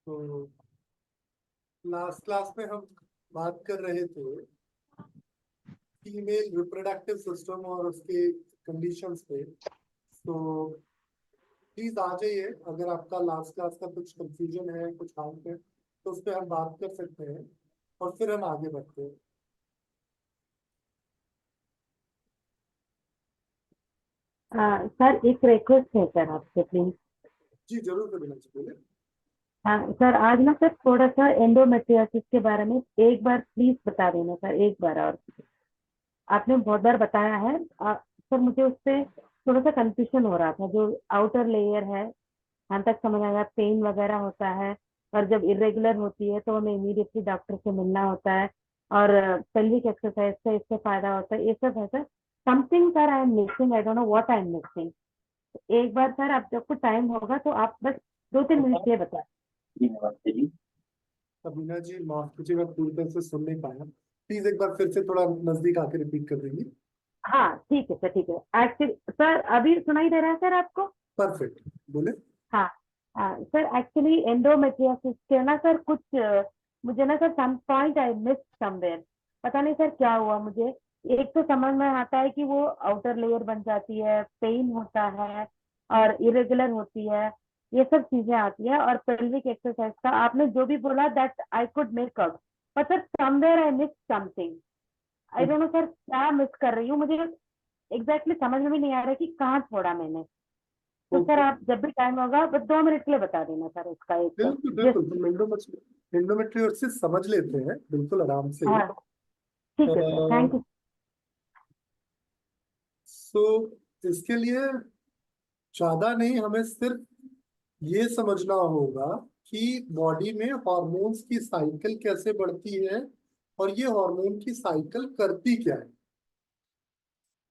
तो last class में हम बात कर रहे थे फीमेल रिप्रोडक्टिव सिस्टम और उसके कंडीशंस पे। तो प्लीज आ जाइए, अगर आपका लास्ट क्लास का कुछ कंफ्यूजन है, कुछ डाउट है, तो उस पर हम बात कर सकते हैं और फिर हम आगे बढ़ते हैं। सर एक रिक्वेस्ट है सर आपसे प्लीज। जी जरूर कभी बोले। सर आज ना सर थोड़ा सा एंडोमेट्रियोसिस के बारे में एक बार प्लीज बता देना सर, एक बार। और आपने बहुत बार बताया है। सर मुझे उससे थोड़ा सा कंफ्यूजन हो रहा था। जो आउटर लेयर है, यहाँ तक समझ आया, पेन वगैरह होता है, और जब इरेगुलर होती है तो हमें इमीडिएटली डॉक्टर से मिलना होता है। और पेल्विक एक्सरसाइज से इससे फायदा होता है, ये सब है sir. Something sir I am missing, I don't know what I am missing. एक बार सर आप जब को टाइम होगा तो आप बस 2-3 मिनट ये बताएं। अमीना जी माफ कीजिएगा, पूरी तरह से सुन नहीं पाया। प्लीज एक बार फिर से थोड़ा नजदीक आके रिपीट कर देंगे। हाँ ठीक है सर, ठीक है। एक्चुअली सर अभी सुनाई दे रहा है सर आपको? परफेक्ट, बोले। हाँ। सर एक्चुअली एंडोमेट्रियोसिस के ना सर कुछ मुझे ना sir some point I miss somewhere. पता नहीं सर क्या हुआ मुझे। एक तो समझ में आता है कि वो आउटर लेयर बन जाती है, पेन होता है, और इरेगुलर होती है, ये सब चीजें आती है। और पेल्विक एक्सरसाइज का आपने जो भी बोला that I could make out, but sir somewhere I miss something. I don't know sir क्या मिस कर रही हूँ, मुझे एग्जैक्टली समझ में भी नहीं आ रहा है कि कहाँ छोड़ा मैंने। तो सर ओके, आप जब भी टाइम होगा बस 2 मिनट के लिए बता देना सर इसका एक बिल्कुल बिल्कुल, जिस। हम एंडोमेट्रियोसिस समझ लेते हैं बिल्कुल आराम से ही। हाँ ठीक है सर, थैंक यू। सो इसके लिए ज्यादा नहीं, हमें सिर्फ ये समझना होगा कि बॉडी में हॉर्मोन्स की साइकिल कैसे बढ़ती है और ये हार्मोन की साइकिल करती क्या है।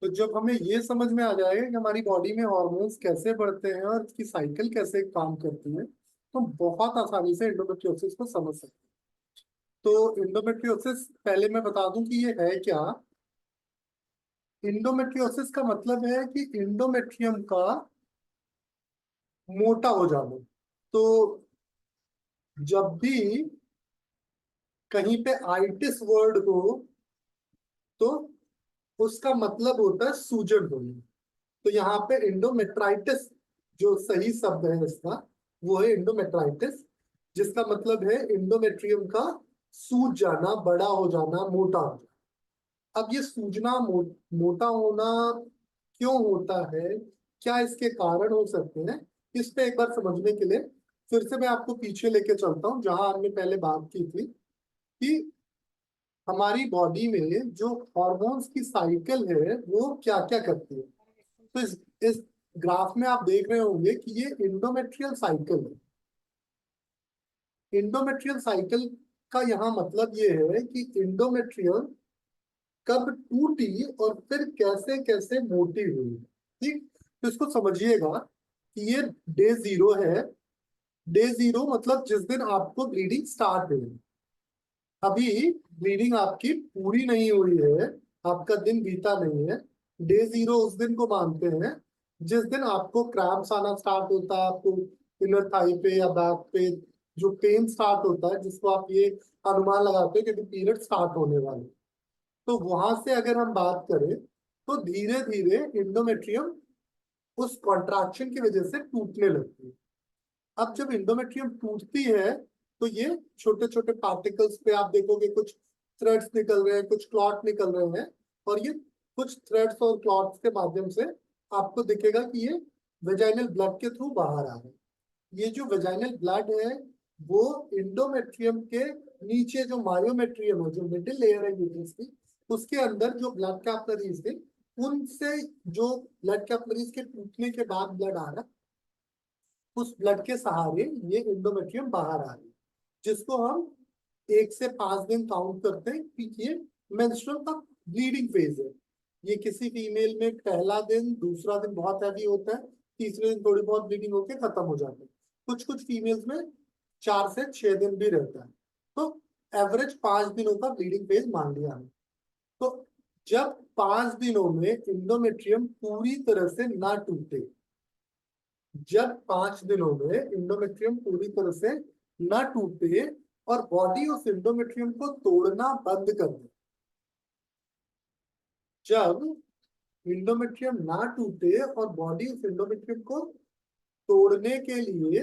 तो जब हमें ये समझ में आ जाएगा कि हमारी बॉडी में हार्मोन्स कैसे बढ़ते हैं और इसकी साइकिल कैसे काम करती है, तो बहुत आसानी से एंडोमेट्रियोसिस को समझ सकते हैं। तो एंडोमेट्रियोसिस पहले मैं बता दूं कि ये है क्या। इंडोमेट्रियोसिस का मतलब है कि इंडोमेट्रियम का मोटा हो जाना। तो जब भी कहीं पे आइटिस वर्ड हो तो उसका मतलब होता है सूजन होना। तो यहाँ पे इंडोमेट्राइटिस जो सही शब्द है इसका, वो है इंडोमेट्राइटिस, जिसका मतलब है इंडोमेट्रियम का सूज जाना, बड़ा हो जाना, मोटा हो जाना। अब ये सूजना मोटा होना क्यों होता है, क्या इसके कारण हो सकते हैं, इस पे एक बार समझने के लिए फिर से मैं आपको पीछे लेके चलता हूँ, जहां हमने पहले बात की थी कि हमारी बॉडी में जो हॉर्मोन्स की साइकिल है वो क्या क्या करती है। तो इस ग्राफ में आप देख रहे होंगे कि ये इंडोमेट्रियल साइकिल है। इंडोमेट्रियल साइकिल का यहाँ मतलब ये है कि इंडोमेट्रियल कब टूटी और फिर कैसे कैसे मोटी हुई। ठीक, तो इसको समझिएगा कि ये डे जीरो है। डे जीरो मतलब जिस दिन आपको ब्लीडिंग स्टार्ट हुई। अभी ब्लीडिंग आपकी पूरी नहीं हुई है, आपका दिन बीता नहीं है। डे जीरो उस दिन को मानते हैं जिस दिन आपको क्रैम्प्स आना स्टार्ट होता है, आपको इनर थाई पे या बैक पे जो पेन स्टार्ट होता है, जिसको आप ये अनुमान लगाते हो कि पीरियड स्टार्ट होने वाले। तो वहां से अगर हम बात करें तो धीरे धीरे इंडोमेट्रियम उस कॉन्ट्रैक्शन की वजह से टूटने लगती है। अब जब इंडोमेट्रियम टूटती है तो ये छोटे छोटे पार्टिकल्स पे आप देखोगे कुछ थ्रेड्स निकल रहे हैं, कुछ क्लॉट निकल रहे हैं। और ये कुछ थ्रेड्स और क्लॉट्स के माध्यम से आपको दिखेगा कि ये वेजाइनल ब्लड के थ्रू बाहर आ रहे हैं। ये जो वेजाइनल ब्लड है वो इंडोमेट्रियम के नीचे जो मायोमेट्रियम है, जो मिडिल लेयर है यूट्रस की, उसके अंदर जो ब्लड कैपिलरीज है, उनसे जो ब्लड कैपिलरीज के टूटने के बाद ब्लड आ रहा है, उस ब्लड के सहारे ये इंडोमेट्रियम बाहर आ रही है, जिसको हम 1 से 5 दिन काउंट करते हैं कि ये मेंस्ट्रुअल का ब्लीडिंग फेज है। ये किसी फीमेल में पहला दिन, दूसरा दिन बहुत हैवी होता है, तीसरे दिन थोड़ी बहुत ब्लीडिंग होकर खत्म हो जाती है। कुछ कुछ फीमेल्स में 4 से 6 दिन भी रहता है। तो एवरेज 5 दिनों का ब्लीडिंग फेज मान लिया है। तो जब 5 दिनों में इंडोमेट्रियम पूरी तरह से ना टूटे, जब 5 दिनों में इंडोमेट्रियम पूरी तरह से ना टूटे और बॉडी उस एंडोमेट्रियम को तोड़ना बंद कर दे। जब एंडोमेट्रियम ना टूटे और बॉडी उस एंडोमेट्रियम को तोड़ने के लिए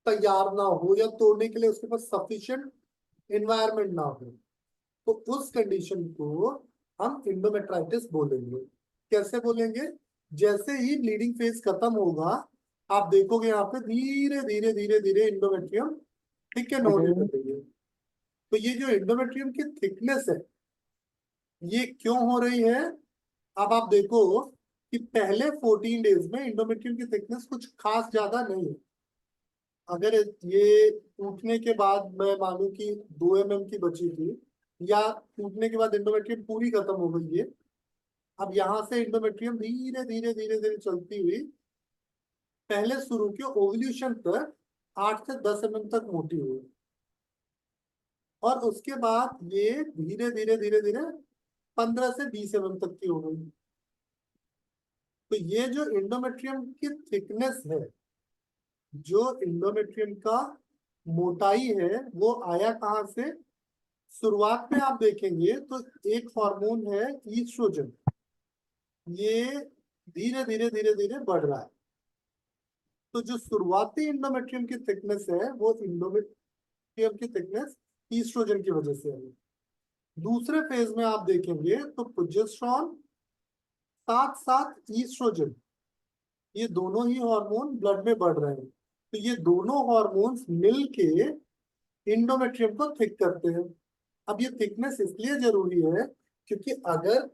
तैयार ना हो या तोड़ने के लिए उसके पास सफिशिएंट एनवायरनमेंट ना हो, तो उस कंडीशन को हम एंडोमेट्राइटिस बोलेंगे। कैसे बोलेंगे? जैसे ही ब्लीडिंग फेज खत्म होगा, आप देखोगे यहाँ पे धीरे धीरे धीरे धीरे एंडोमेट्रियम ठीक है होने लगेंगे। तो ये जो एंडोमेट्रियम की थिकनेस है, ये क्यों हो रही है? अब आप देखो कि पहले 14 डेज में एंडोमेट्रियम की थिकनेस कुछ खास ज्यादा नहीं है। अगर ये टूटने के बाद मैं मानूं कि 2 mm की बची थी, या टूटने के बाद एंडोमेट्रियम पूरी खत्म हो गई है, अब यहां से एंडोमेट्रियम धीरे धीरे धीरे धीरे चलती हुई पहले शुरू के ओवल्यूशन तक 8 से 10 mm तक मोटी हुई, और उसके बाद ये धीरे धीरे धीरे धीरे 15 से 20 mm तक की हो गई। तो ये जो एंडोमेट्रियम की थिकनेस है, जो एंडोमेट्रियम का मोटाई है, वो आया कहाँ से? शुरुआत में आप देखेंगे तो एक हार्मोन है ईस्ट्रोजन, ये धीरे धीरे धीरे धीरे बढ़ रहा है। तो जो शुरुआती इंडोमेट्रियम की थिकनेस है, वो इंडोमेट्रियम की थिकनेस ईस्ट्रोजन की वजह से है। दूसरे फेज में आप देखेंगे तो प्रोजेस्टेरॉन साथ साथ ईस्ट्रोजन, ये दोनों ही हार्मोन ब्लड में बढ़ रहे हैं। तो ये दोनों हार्मोन्स मिलके इंडोमेट्रियम को थिक करते हैं। अब ये थिकनेस इसलिए जरूरी है क्योंकि अगर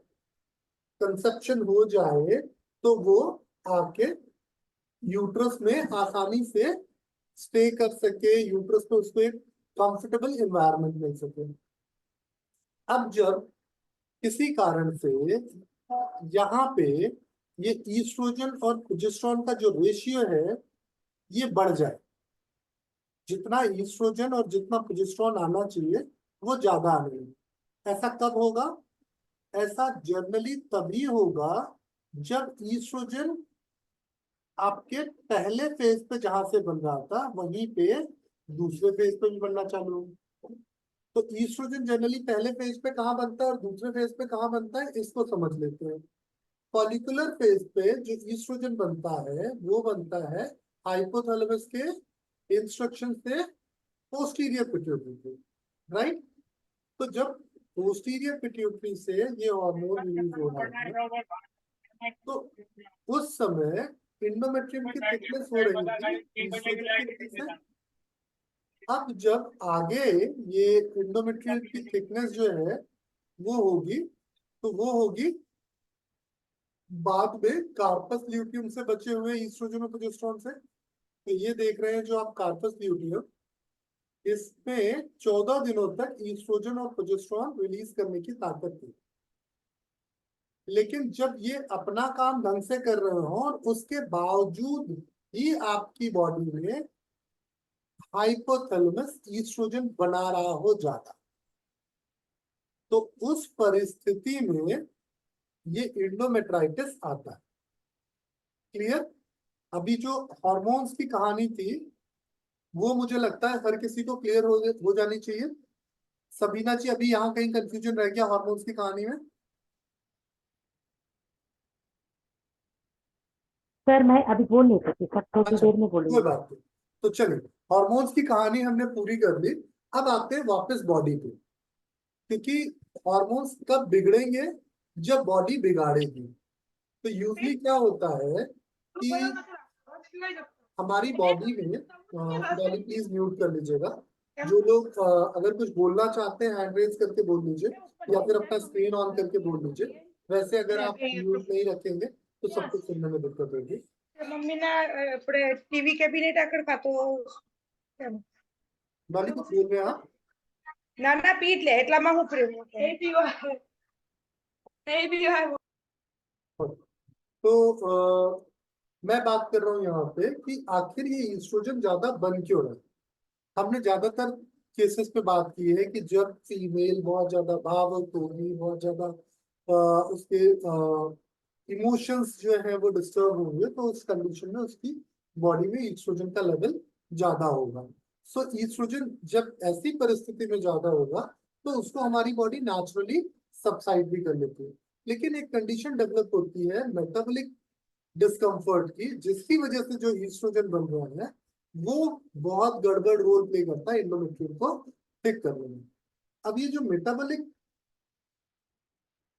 कंसेप्शन हो जाए तो वो आके यूट्रस में आसानी से स्टे कर सके, यूट्रस में उसको एक कंफर्टेबल एनवायरनमेंट मिल सके। अब जब किसी कारण से यहाँ पे ये ईस्ट्रोजन और प्रोजेस्टेरॉन का जो रेशियो है ये बढ़ जाए, जितना ईस्ट्रोजन और जितना प्रोजेस्टेरॉन आना चाहिए वो ज्यादा आने लगे, ऐसा कब होगा? ऐसा जनरली तभी होगा जब ईस्ट्रोजन आपके पहले फेज पे जहां से बन रहा था वहीं पे दूसरे फेज पे भी बनना चालू हो। तो ईस्ट्रोजन जनरली पहले फेज पे कहाँ बनता है और दूसरे फेज पे कहाँ बनता है, इसको समझ लेते हैं। फॉलिकुलर फेज पे जो ईस्ट्रोजन बनता है वो बनता है हाइपोथैलेमस के इंस्ट्रक्शन से पोस्टीरियर पिट्यूटरी पे, राइट? तो जब पोस्टीरियर पिट्यूटरी से ये हार्मोन रिलीज हो रहा है, तो उस समय इंडोमेट्रियम की थिकनेस हो रही थी ईस्ट्रोजन की वजह से। अब जब आगे ये इंडोमेट्रियम की थिकनेस जो है वो होगी, तो वो होगी बाद में कार्पस ल्यूटियम से बचे हुए ईस्ट्रोजन और प्रोजेस्टेरॉन से। तो ये देख रहे हैं जो आप कार्पस ल्यूटियम, इसमें 14 दिनों तक ईस्ट्रोजन और प्रोजेस्टेरॉन रिलीज करने की ताकत थी। लेकिन जब ये अपना काम ढंग से कर रहे हो और उसके बावजूद ही आपकी बॉडी में हाइपोथैलेमस ईस्ट्रोजन बना रहा हो ज्यादा, तो उस परिस्थिति में ये इंडोमेट्राइटिस आता है। क्लियर? अभी जो हॉर्मोन्स की कहानी थी वो मुझे लगता है हर किसी को क्लियर हो जानी चाहिए। सबीना जी, अभी यहाँ कहीं कंफ्यूजन रह गया हॉर्मोन्स की कहानी में? सर मैं अभी बोल नहीं सकती सर, थोड़ी अच्छा, देर में कोई बोलूंगी। बात नहीं। तो चलिए, हॉर्मोन्स की कहानी हमने पूरी कर ली। अब आते हैं वापस बॉडी पे, क्योंकि हॉर्मोन्स कब बिगड़ेंगे? जब बॉडी बिगाड़ेगी। तो यूजली क्या होता है कि हमारी बॉडी में, डॉली प्लीज म्यूट कर लीजिएगा। जो लोग अगर कुछ बोलना चाहते हैं हैंड रेज करके बोल लीजिए, या फिर अपना स्क्रीन ऑन करके बोल लीजिए। वैसे अगर आप म्यूट नहीं रखेंगे तो सबको सुनने में दिक्कत होगी। मम्मीना टीव्ही कॅबिनेट आकड खातो डॉली कुछ बोल रहे हैं आप? नाना पीटले એટલા માં હું પ્રેમ तो मैं बात कर रहा हूँ यहाँ पे कि आखिर ये ईस्ट्रोजन ज्यादा बन क्यों रहा है। हमने ज्यादातर केसेस पे बात की है कि जब फीमेल बहुत ज्यादा भावुक होगी, बहुत ज्यादा उसके इमोशंस जो है वो डिस्टर्ब होंगे, तो उस कंडीशन में उसकी बॉडी में ईस्ट्रोजन का लेवल ज्यादा होगा। सो ईस्ट्रोजन जब ऐसी परिस्थिति में ज्यादा होगा तो उसको हमारी बॉडी नेचुरली सबसाइड भी कर लेती है। लेकिन एक कंडीशन डेवलप होती है मेटाबॉलिक डिस्कम्फर्ट की, जिसकी वजह से जो ईस्ट्रोजन बन रहा है वो बहुत गड़बड़ रोल प्ले करता है एंडोमेट्रियम को थिक करने में। अब ये जो मेटाबॉलिक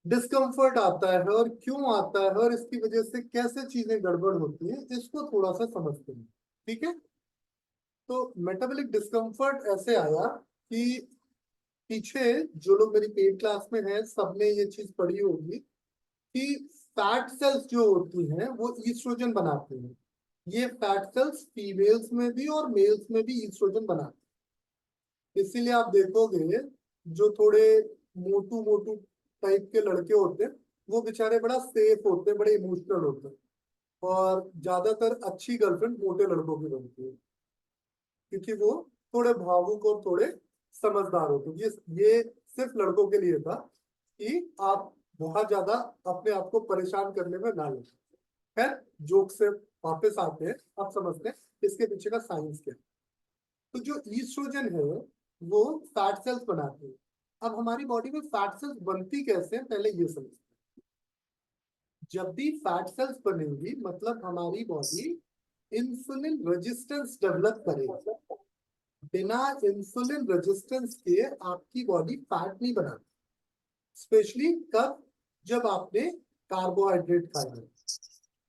डिस्कम्फर्ट आता है और क्यों आता है और इसकी वजह से कैसे चीजें गड़बड़ होती है, इसको थोड़ा सा समझते हैं। ठीक है, तो मेटाबॉलिक डिस्कम्फर्ट ऐसे आया कि पीछे जो लोग मेरी पेड क्लास में हैं सबने ये चीज पढ़ी होगी कि फैट सेल्स जो होती हैं वो ईस्ट्रोजन बनाते हैं। ये फैट सेल्स फीमेल्स में भी और मेल्स में भी ईस्ट्रोजन बनाते हैं। इसीलिए आप देखोगे जो थोड़े मोटू मोटू टाइप के लड़के होते हैं वो बेचारे बड़ा सेफ होते हैं, बड़े इमोशनल होते हैं, और ज्यादातर अच्छी गर्लफ्रेंड मोटे लड़कों की बनती है क्योंकि वो थोड़े भावुक और थोड़े समझदार होते हैं। ये सिर्फ लड़कों के लिए था कि आप बहुत ज्यादा अपने आप को परेशान करने में ना लें। खैर, जोक से वापस आते हैं, आप समझते हैं इसके पीछे का साइंस क्या है। तो जो ईस्ट्रोजन है वो फैट सेल्स बनाते हैं। अब हमारी बॉडी में फैट सेल्स बनती कैसे हैं, पहले ये समझते हैं। जब भी फैट सेल्स बनेंगी मतलब हमारी बॉडी इंसुलिन रेजिस्टेंस डेवलप करेगी। बिना इंसुलिन रेजिस्टेंस के आपकी बॉडी फैट नहीं बनाती, स्पेशली कब, जब आपने कार्बोहाइड्रेट खाया है।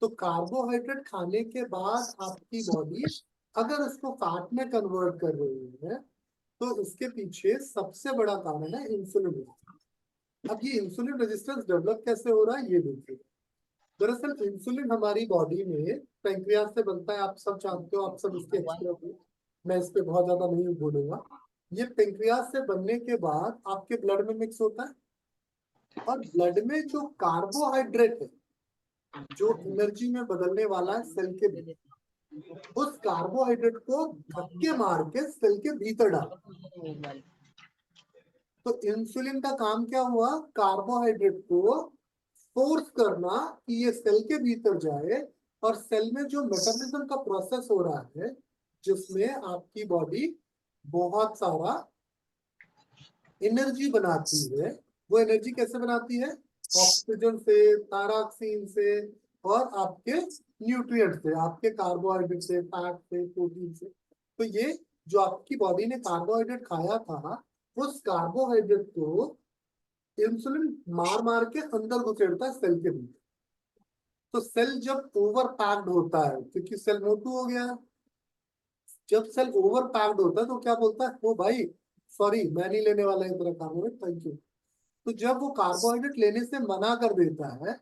तो कार्बोहाइड्रेट खाने के बाद आपकी बॉडी अगर उसको फैट में कन्वर्ट कर रही है तो इसके पीछे सबसे बड़ा कारण है इंसुलिन रेजिस्टेंस। अब ये इंसुलिन रेजिस्टेंस डेवलप कैसे हो रहा है ये देखिए। दरअसल इंसुलिन हमारी बॉडी में पैंक्रियास से बनता है, आप सब जानते हो, आप सब इसके एक्सपर्ट हो, मैं इस पे बहुत ज्यादा नहीं बोलूंगा। ये पैंक्रियास से बनने के बाद आपके ब्लड में मिक्स होता है, और ब्लड में जो कार्बोहाइड्रेट है जो एनर्जी में बदलने वाला है सेल के भीतर, उस कार्बोहाइड्रेट को धक्के मार के सेल के भीतर डाल। तो इंसुलिन का काम क्या हुआ, कार्बोहाइड्रेट को फोर्स करना कि ये सेल के भीतर जाए, और सेल में जो मेटाबॉलिज्म का प्रोसेस हो रहा है जिसमें आपकी बॉडी बहुत सारा एनर्जी बनाती है। वो एनर्जी कैसे बनाती है, ऑक्सीजन से, थायरॉक्सिन से, और आपके न्यूट्रिएंट से, आपके कार्बोहाइड्रेट से, फैट से, प्रोटीन से। तो ये जो आपकी बॉडी ने कार्बोहाइड्रेट खाया था उस कार्बोहाइड्रेट को इंसुलिन मार मार के अंदर घुसेड़ता है सेल के भीतर। तो सेल जब ओवर पैक्ड होता है क्योंकि सेल मोटू हो गया है, जब सेल ओवर पैक्ड होता है तो क्या बोलता है, ओ भाई सॉरी मैं नहीं लेने वाला इतना कार्बोहाइड्रेट, थैंक यू। तो जब वो कार्बोहाइड्रेट लेने से मना कर देता है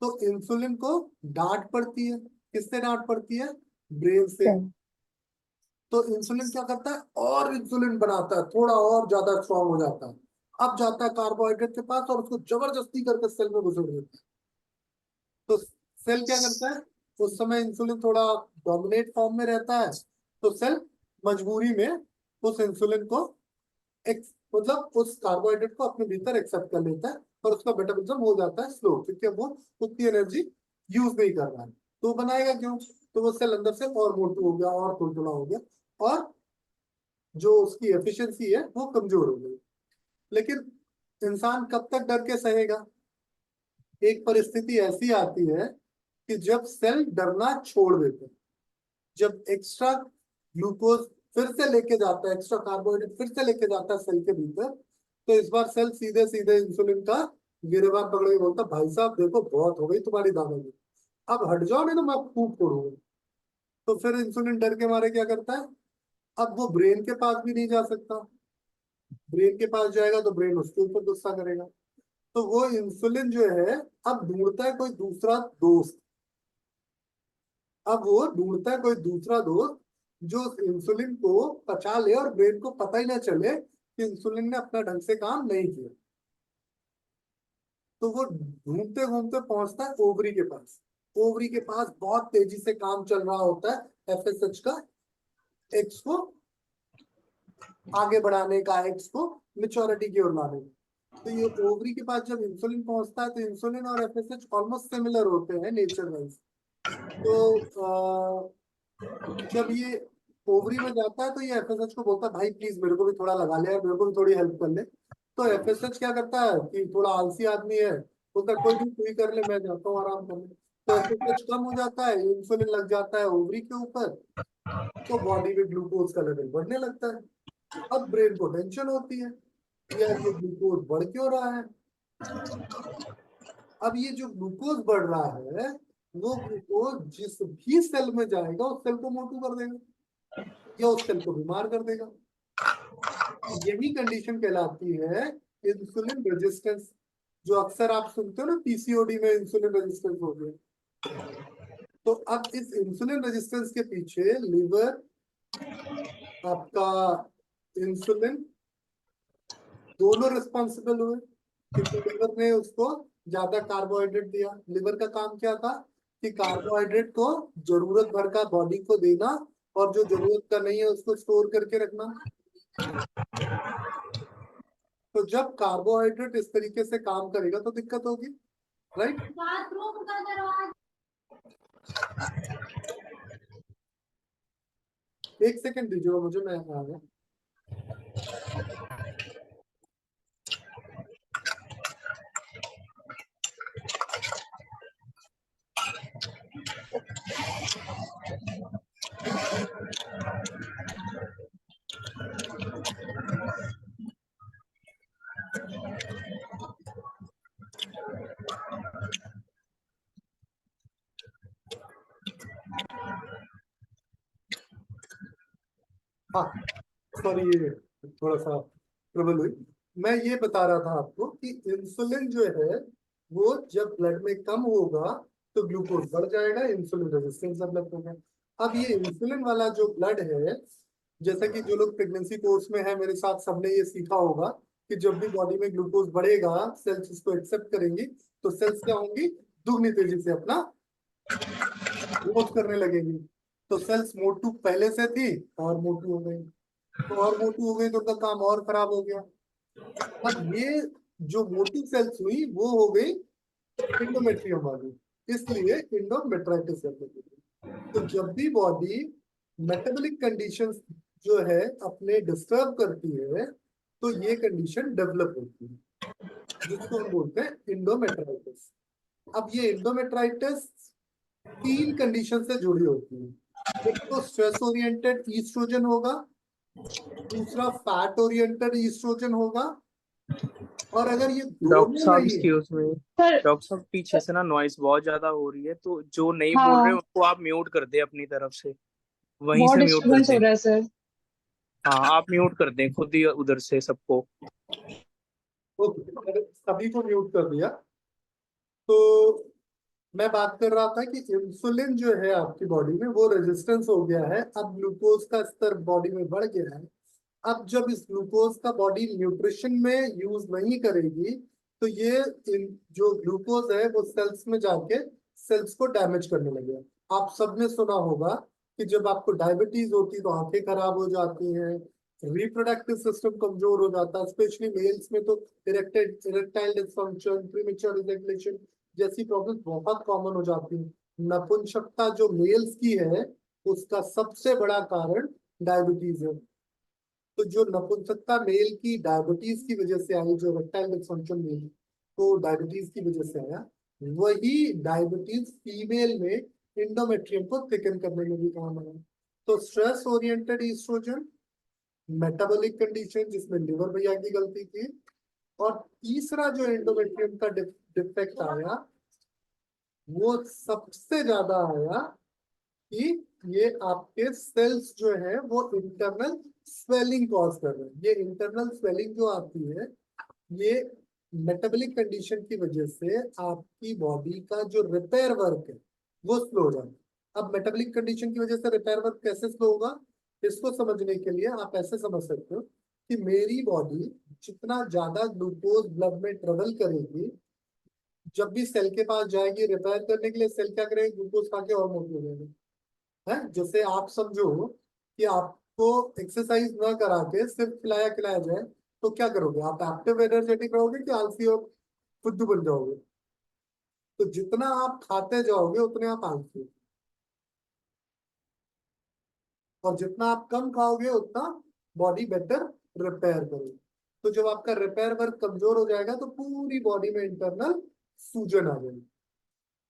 तो इंसुलिन को डांट पड़ती है। किससे डांट पड़ती है, ब्रेन से। तो इंसुलिन क्या करता है, और इंसुलिन बनाता है, थोड़ा और ज्यादा स्ट्रांग हो जाता है। अब जाता है कार्बोहाइड्रेट के पास और उसको जबरदस्ती करके सेल में घुसेड़ देता है। तो सेल क्या करता है, उस समय इंसुलिन थोड़ा डोमिनेट फॉर्म में रहता है, तो सेल मजबूरी में उस इंसुलिन को मतलब उस कार्बोहाइड्रेट को अपने भीतर एक्सेप्ट कर लेता है, और उसका मेटाबॉलिज्म हो जाता है स्लो क्योंकि वो उतनी एनर्जी यूज नहीं कर रहा है। तो बनाएगा क्यों, तो वो सेल अंदर से और मोटू हो गया और खुरदुरा हो गया, और जो उसकी एफिशिएंसी है वो कमजोर हो गई। लेकिन इंसान कब तक डर के सहेगा, एक परिस्थिति ऐसी आती है कि जब सेल डरना छोड़ देते हैं, जब एक्स्ट्रा ग्लूकोज फिर से लेके जाता है, एक्स्ट्रा कार्बोहाइड्रेट फिर से लेके जाता है सेल के भीतर, तो इस बार सेल सीधे सीधे इंसुलिन का गिरबान पकड़ के बोलता, भाई साहब देखो बहुत हो गई तुम्हारी दादागिरी, अब हट जाओ नहीं तो मैं फूक फोड़ूंगा। तो फिर इंसुलिन डर के मारे क्या करता है, अब वो ब्रेन के पास भी नहीं जा सकता, ब्रेन के पास जाएगा तो ब्रेन उसके ऊपर गुस्सा करेगा। तो वो इंसुलिन जो है अब ढूंढता है कोई दूसरा दोस्त, अब वो ढूंढता है कोई दूसरा दोस्त जो इंसुलिन को पचा ले और ब्रेन को पता ही ना चले कि इंसुलिन ने अपना ढंग से काम नहीं किया। तो वो घूमते घूमते पहुंचता है ओवरी के पास। ओवरी के पास बहुत तेजी से काम चल रहा होता है एफएसएच का, एक्स को आगे बढ़ाने का, एक्स को मेच्योरिटी की ओर लाने का। तो ये ओवरी के पास जब इंसुलिन पहुंचता है तो इंसुलिन और एफएसएच ऑलमोस्ट सिमिलर होते हैं नेचर वाइज। तो जब ये ओवरी में जाता है तो ये एफएसएच को बोलता है भाई प्लीज मेरे को भी थोड़ा लगा ले, मेरे को भी थोड़ी हेल्प कर ले। तो एफएसएच क्या करता है कि थोड़ा आलसी आदमी है, बोलता है कोई नहीं तू ही कर ले, मैं जाता हूँ आराम करने। तो एफएसएच कम हो जाता है, इंसुलिन लग जाता है ओवरी के ऊपर, तो बॉडी में ग्लूकोज का लेवल बढ़ने लगता है। अब ब्रेन को टेंशन होती है, यार ये ग्लूकोज बढ़ क्यों रहा है। अब ये जो ग्लूकोज बढ़ रहा है, वो ग्लूकोज जिस भी सेल में जाएगा उस सेल को मोटू कर देगा या उस सेल को बीमार कर देगा। यही कंडीशन कहलाती है इंसुलिन रेजिस्टेंस, जो अक्सर आप सुनते हो ना पीसीओडी में इंसुलिन रेजिस्टेंस हो गया। तो अब इस इंसुलिन रेजिस्टेंस के पीछे लिवर आपका इंसुलिन दोनों रिस्पॉन्सिबल हुए, क्योंकि लिवर ने उसको ज्यादा कार्बोहाइड्रेट दिया। लिवर का काम क्या था कि कार्बोहाइड्रेट को जरूरत भर का बॉडी को देना और जो जरूरत का नहीं है उसको स्टोर करके रखना। तो जब कार्बोहाइड्रेट इस तरीके से काम करेगा तो दिक्कत होगी, राइट। एक सेकंड दीजिएगा मुझे, मैं आ गया। हाँ सॉरी, ये थोड़ा सा ट्रबल हुई। मैं ये बता रहा था आपको कि इंसुलिन जो है वो जब ब्लड में कम होगा तो ग्लूकोज बढ़ जाएगा, इंसुलिन रेजिस्टेंस डेवलप होगा। अब ये इंसुलिन वाला जो ब्लड है, जैसा कि जो लोग प्रेगनेंसी कोर्स में है मेरे साथ, सबने ये सीखा होगा कि जब भी बॉडी में ग्लूकोज बढ़ेगा सेल्स इसको एक्सेप्ट करेंगी, तो सेल्स क्या होंगी, दुगनी तेजी से अपना ग्रोथ करने लगेगी। तो सेल्स मोटू पहले से थी और मोटू हो गई, तो और मोटू हो गई तो उनका काम और खराब हो गया। अब ये जो मोटी सेल्स हुई वो हो गई इंडोमेट्रियम वाली, इसलिए इंडोमेट्राइटिस है। तो जब भी बॉडी मेटाबॉलिक कंडीशंस जो है अपने डिस्टर्ब करती है तो ये कंडीशन डेवलप होती है, जिसको हम बोलते हैं इंडोमेट्राइटिस। अब ये इंडोमेट्राइटिस 3 कंडीशन से जुड़ी होती है। एक तो स्ट्रेस ओरिएंटेड ईस्ट्रोजन होगा, दूसरा फैट ओरिएंटेड ईस्ट्रोजन होगा, और अगर ये डॉक्टर दोनों साहब नहीं है। Excuse me. सर डॉक्टर साहब पीछे से ना नॉइज बहुत ज्यादा हो रही है, तो जो नहीं बोल रहे हाँ उनको आप म्यूट कर दें अपनी तरफ से, वहीं बहुत से म्यूट कर डिस्टरबेंस हो दें। रहा है सर। हाँ आप म्यूट कर दें खुद ही उधर से सबको। ओके, मैंने सभी को म्यूट कर दिया। तो मैं बात कर रहा था कि इंसुलिन जो है आपकी बॉडी में वो रेजिस्टेंस हो गया है, अब ग्लूकोज का स्तर बॉडी में बढ़ गया है। अब जब इस ग्लूकोज का बॉडी न्यूट्रिशन में यूज नहीं करेगी तो ये जो ग्लूकोज है वो सेल्स में जाके सेल्स को डैमेज करने लगे। आप सबने सुना होगा कि जब आपको डायबिटीज होती तो आंखें खराब हो जाती हैं, रिप्रोडक्टिव सिस्टम कमजोर हो जाता है, स्पेशली मेल्स में तो इरेक्टाइल डिसफंक्शन, प्रीमेच्योर इजैकुलेशन जैसी प्रॉब्लम बहुत कॉमन हो जाती है। नपुंसकता जो मेल्स की है उसका सबसे बड़ा कारण डायबिटीज है। तो जो नपुंसकता मेल की डायबिटीज की वजह से आई, जो इरेक्टाइल डिसफंक्शन मेल को डायबिटीज की वजह से आया, वही डायबिटीज फीमेल में इंडोमेट्रियम को थिकन करने में भी काम आया। तो stress oriented oestrogen, metabolic condition जिसमें लिवर भैया की गलती थी, और तीसरा जो एंडोमेट्रियम का डिफेक्ट आया वो सबसे ज्यादा आया कि ये आपके सेल्स जो है वो इंटरनल स्वेलिंग कॉज कर रहे हैं। ये इंटरनल स्वेलिंग जो आती है ये मेटाबॉलिक कंडीशन की वजह से आपकी बॉडी का जो रिपेयर वर्क है वो स्लो हो जाता है। अब मेटाबॉलिक कंडीशन की वजह से रिपेयर वर्क कैसे स्लो होगा, इसको समझने के लिए आप ऐसे समझ सकते हो कि मेरी बॉडी जितना ज्यादा ग्लूकोज ब्लड में ट्रेवल करेगी, जब भी सेल के पास जाएगी रिपेयर करने के लिए, सेल क्या करेगी, ग्लूकोज खा के और मोटी हो जाएगी। है जैसे आप समझो कि आपको एक्सरसाइज ना करा के सिर्फ खिलाया खिलाया जाए तो क्या करोगे, आप एक्टिव एनर्जेटिक रहोगे कि आलसी और फुद्दू बन जाओगे। तो जितना आप खाते जाओगे उतने आप आलसी हो। और जितना आप कम खाओगे उतना बॉडी बेटर रिपेयर करेगी। तो जब आपका रिपेयर वर्क कमजोर हो जाएगा तो पूरी बॉडी में इंटरनल सूजन आ जाएगी।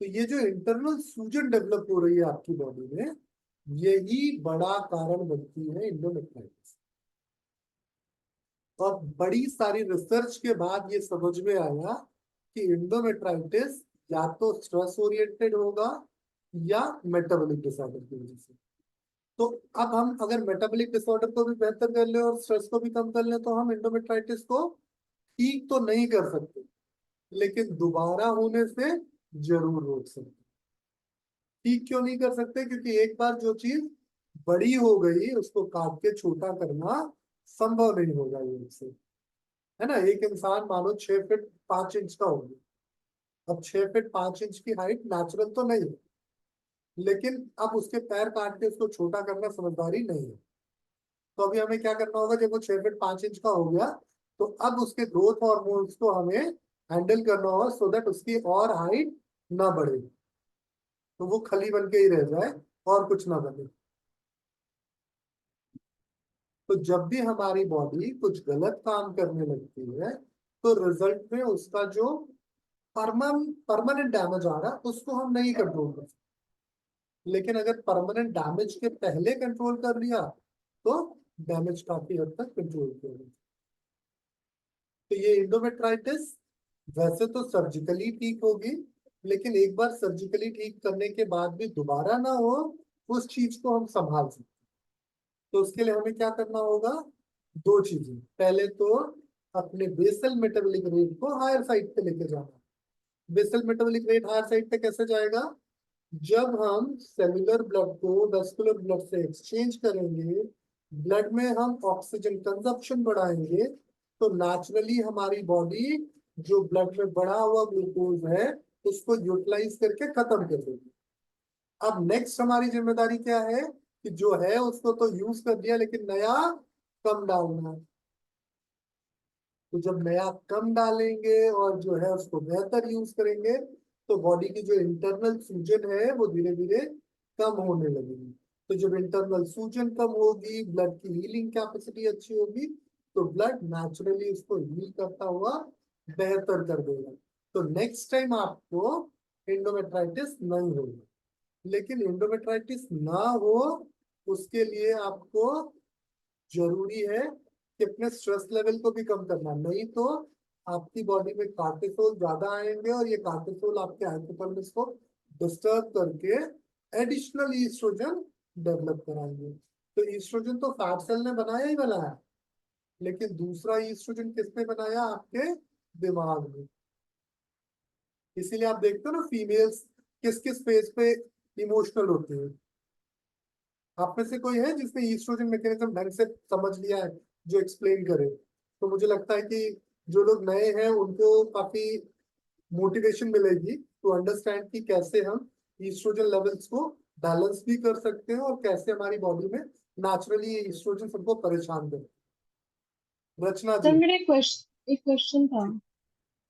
तो ये जो इंटरनल सूजन डेवलप हो रही है आपकी बॉडी में, यही बड़ा कारण बनती है इंडोमेट्राइटिस। और बड़ी सारी रिसर्च के बाद ये समझ में आया कि इंडोमेट्राइटिस या तो स्ट्रेस ओरिएंटेड होगा या मेटाबॉलिक डिसऑर्डर की वजह से। तो अब हम अगर मेटाबॉलिक डिसऑर्डर को भी बेहतर कर ले और स्ट्रेस को भी कम कर ले तो हम इंडोमेट्राइटिस को ठीक तो नहीं कर सकते, लेकिन दोबारा होने से जरूर रोक सकते। ठीक क्यों नहीं कर सकते? क्योंकि एक बार जो चीज बड़ी हो गई उसको काट के छोटा करना संभव नहीं होगा ये से, है ना। एक इंसान मानो 6 फीट 5 इंच का हो गया। अब 6 फीट 5 इंच की हाइट नेचुरल तो नहीं है, लेकिन अब उसके पैर काट के उसको छोटा करना समझदारी नहीं है। तो अभी हमें क्या करना होगा? जब वो 6 फीट 5 इंच का हो गया तो अब उसके ग्रोथ हार्मोन्स को हमें हैंडल करना होगा सो दैट उसकी और हाइट ना बढ़े, तो वो खली बन के ही रह जाए और कुछ ना बने। तो जब भी हमारी बॉडी कुछ गलत काम करने लगती है तो रिजल्ट में उसका जो परमानेंट डैमेज आ रहा है उसको हम नहीं कंट्रोल कर सकते। लेकिन अगर परमानेंट डैमेज के पहले कंट्रोल कर लिया तो डैमेज काफी हद तक कंट्रोल किया जा सकता है। तो ये इंडोमेट्राइटिस वैसे तो सर्जिकली ठीक होगी, लेकिन एक बार सर्जिकली ठीक करने के बाद भी दोबारा ना हो, उस चीज को हम संभाल सकते हैं। तो उसके लिए हमें क्या करना होगा? दो चीजें। पहले तो अपने बेसल मेटाबॉलिक रेट को हायर साइड पे लेके जाना। Basal metabolic rate higher side पे कैसे जाएगा? जब हम सेलुलर ब्लड को वेस्कुलर ब्लड से एक्सचेंज करेंगे, ब्लड में हम ऑक्सीजन कंजप्शन बढ़ाएंगे, तो नेचुरली हमारी बॉडी जो ब्लड में बढ़ा हुआ ग्लूकोज है उसको यूटिलाइज करके खत्म कर देगी। अब नेक्स्ट हमारी जिम्मेदारी क्या है कि जो है उसको तो यूज कर दिया, लेकिन नया कम डालना है। तो जब नया कम डालेंगे और जो है उसको बेहतर यूज करेंगे तो बॉडी की जो इंटरनल सूजन है वो धीरे धीरे कम होने लगेगी। तो जब इंटरनल सूजन कम होगी, ब्लड की हीलिंग कैपेसिटी अच्छी होगी, तो ब्लड नेचुरली उसको हील करता हुआ बेहतर कर देगा। तो नेक्स्ट टाइम आपको इंडोमेट्राइटिस नहीं होगा। लेकिन इंडोमेट्राइटिस ना हो उसके लिए आपको जरूरी है कि अपने स्ट्रेस लेवल को भी कम करना, नहीं तो आपकी बॉडी में कार्टिसोल ज्यादा आएंगे और ये कार्टिसोल आपके हाइपोथैलेमस को डिस्टर्ब करके एडिशनल ईस्ट्रोजन डेवलप कराएंगे। तो ईस्ट्रोजन तो फैट सेल ने बनाया ही बनाया, लेकिन दूसरा ईस्ट्रोजन किसने बनाया? आपके दिमाग में। इसीलिए आप देखते हो ना फीमेल्स किस किस फेज पे इमोशनल होती है। आप में से कोई है जिसने ईस्ट्रोजन मैकेनिज्म ढंग से समझ लिया है जो एक्सप्लेन करे? तो मुझे लगता है कि जो लोग नए हैं उनको काफी मोटिवेशन मिलेगी टू अंडरस्टैंड कि कैसे हम ईस्ट्रोजन लेवल्स को बैलेंस भी कर सकते हैं और कैसे हमारी बॉडी में नेचुरली ये ईस्ट्रोजन सबको परेशान करे। रचना सर जी। मेरा एक क्वेश्चन था।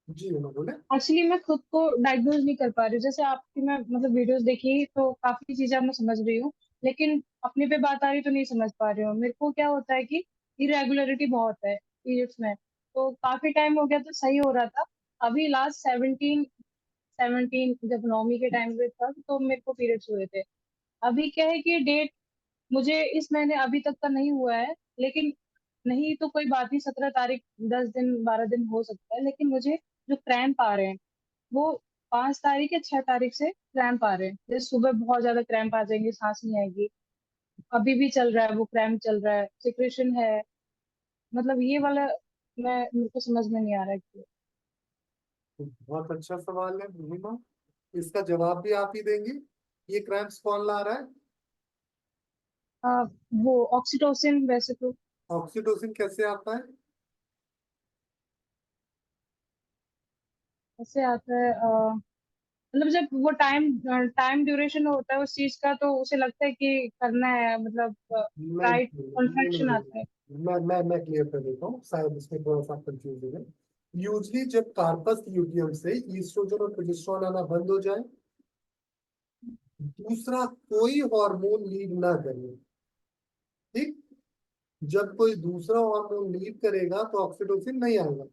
जी मैं बोले। एक्चुअली मैं खुद को डायग्नोज नहीं कर पा रही हूँ। जैसे आपकी मैं मतलब वीडियोस देखी तो काफी चीजें मैं समझ रही हूँ, लेकिन अपने पे बात आ रही तो नहीं समझ पा रही हूँ। मेरे को क्या होता है कि इरेगुलरिटी बहुत है पीरियड्स में। तो काफी टाइम हो गया तो सही हो रहा था। अभी लास्ट 17 जब नौवीं के टाइम पे था तो मेरे को पीरियड्स हुए थे। अभी क्या है कि डेट मुझे इस महीने अभी तक का नहीं हुआ है, लेकिन नहीं तो कोई बात नहीं, 17 तारीख 10 दिन 12 दिन हो सकता है। लेकिन मुझे जो क्रैम्प आ रहे हैं वो 5 तारीख या 6 तारीख से क्रैम्प आ रहे हैं। जैसे सुबह बहुत ज्यादा क्रैम्प आ जाएंगे, सांस नहीं आएगी। अभी भी चल रहा है, वो क्रैम्प चल रहा है, सिक्रेशन है। मतलब ये वाला मेरे को समझ में नहीं आ रहा है कि तो बहुत अच्छा सवाल है पूर्णिमा, इसका जवाब भी आप ही देंगी। ये क्रैम्प्स कौन ला रहा है? आ, वो ऑक्सीटोसिन वैसे तो ऑक्सीटोसिन कैसे आता है? ऐसे आता है। मतलब जब वो टाइम ड्यूरेशन होता है उस चीज का तो उसे लगता है कि करना है, मतलब मैं राइट नहीं, कॉन्ट्रैक्शन नहीं, आता है। मैं क्लियर कर देता हूँ, शायद इसमें थोड़ा सा कंफ्यूज है। यूजली जब कार्पस ल्यूटियम से ईस्ट्रोजन और प्रोजेस्टेरॉन आना बंद हो जाए, दूसरा कोई हार्मोन लीड ना करे, ठीक। जब कोई दूसरा हार्मोन लीव करेगा तो ऑक्सीटोसिन नहीं आएगा।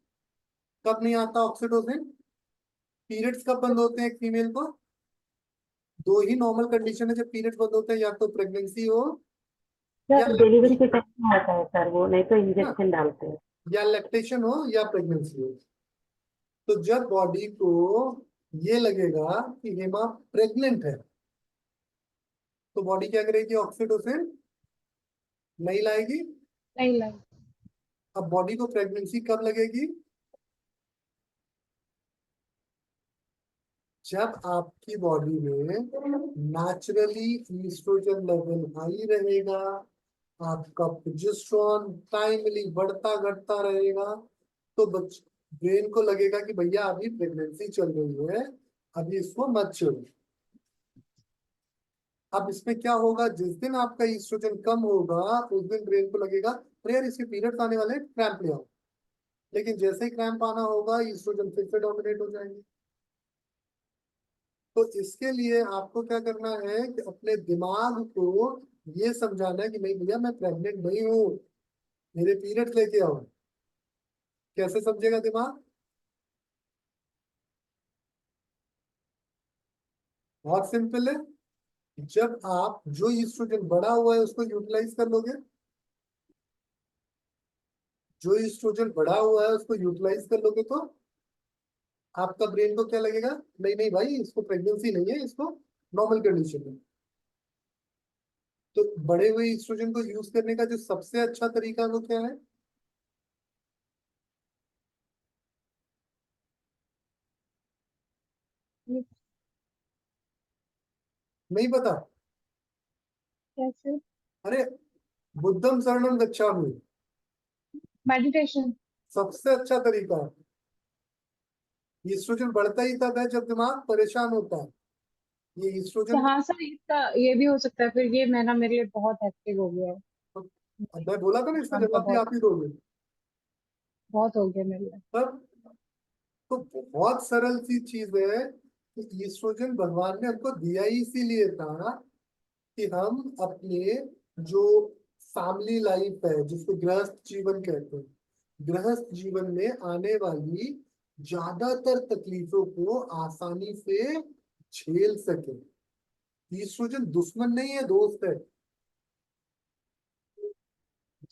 कब नहीं आता ऑक्सीटोसिन? पीरियड्स कब बंद होते हैं एक फीमेल को? दो ही नॉर्मल कंडीशन है जब पीरियड्स बंद होते हैं, या तो प्रेगनेंसी हो या सर डिलीवरी के टाइम में होता है सर वो, नहीं तो इंजेक्शन डालते हैं। या लैक्टेशन हो या प्रेगनेंसी हो। तो जब बॉडी को ये लगेगा कि हेमा प्रेग्नेंट है, तो बॉडी क्या करेगी? ऑक्सीटोसिन नहीं लाएगी। नहीं लग अब बॉडी को प्रेगनेंसी कब लगेगी? जब आपकी बॉडी में नेचुरली ईस्ट्रोजन लेवल हाई रहेगा, आपका प्रोजेस्टेरोन टाइमली बढ़ता घटता रहेगा, तो ब्रेन को लगेगा कि भैया अभी प्रेगनेंसी चल रही है, अभी इसको मत छोड़ो। अब इसमें क्या होगा, जिस दिन आपका ईस्ट्रोजन कम होगा उस दिन ब्रेन को लगेगा अरे यार इसके पीरियड्स आने वाले हैं, क्रैम्प ले आओ। लेकिन जैसे ही क्रैम्प आना होगा ईस्ट्रोजन फिर से डोमिनेट हो जाएंगे। तो इसके लिए आपको क्या करना है कि अपने दिमाग को ये समझाना है कि नहीं भैया मैं प्रेग्नेंट नहीं हूँ, मेरे पीरियड्स लेके आओ। कैसे समझेगा दिमाग? बहुत सिंपल है। जब आप जो ईस्ट्रोजन बढ़ा हुआ है उसको यूटिलाइज कर लोगे, जो ईस्ट्रोजन बढ़ा हुआ है उसको यूटिलाइज कर लोगे, तो आपका ब्रेन को क्या लगेगा? नहीं नहीं भाई इसको प्रेगनेंसी नहीं है, इसको नॉर्मल कंडीशन है। तो बढ़े हुए ईस्ट्रोजन को यूज करने का जो सबसे अच्छा तरीका है वो क्या है? नहीं पता? कैसे? अरे बुद्धम शरणम गच्छामि मेडिटेशन। सबसे अच्छा तरीका है। ईस्ट्रोजन बढ़ता ही तब है जब दिमाग परेशान होता है। ये तो ईस्ट्रोजन हाँ सर, इसका ये भी हो सकता है फिर, ये महीना मेरे लिए बहुत हेक्टिक हो गया है। अब मैं बोला था ना इसका काम का जवाब भी बहुत आप ही दोगे। बहुत हो गया मेरे लिए। तब तो बहुत सरल सी चीज है कि ईस्ट्रोजन भगवान ने हमको दिया ही इसीलिए था कि हम अपने जो फैमिली लाइफ है जिसको गृहस्थ जीवन कहते हैं, गृहस्थ जीवन में आने वाली ज्यादातर तकलीफों को आसानी से झेल सके। ईस्ट्रोजन दुश्मन नहीं है, दोस्त है।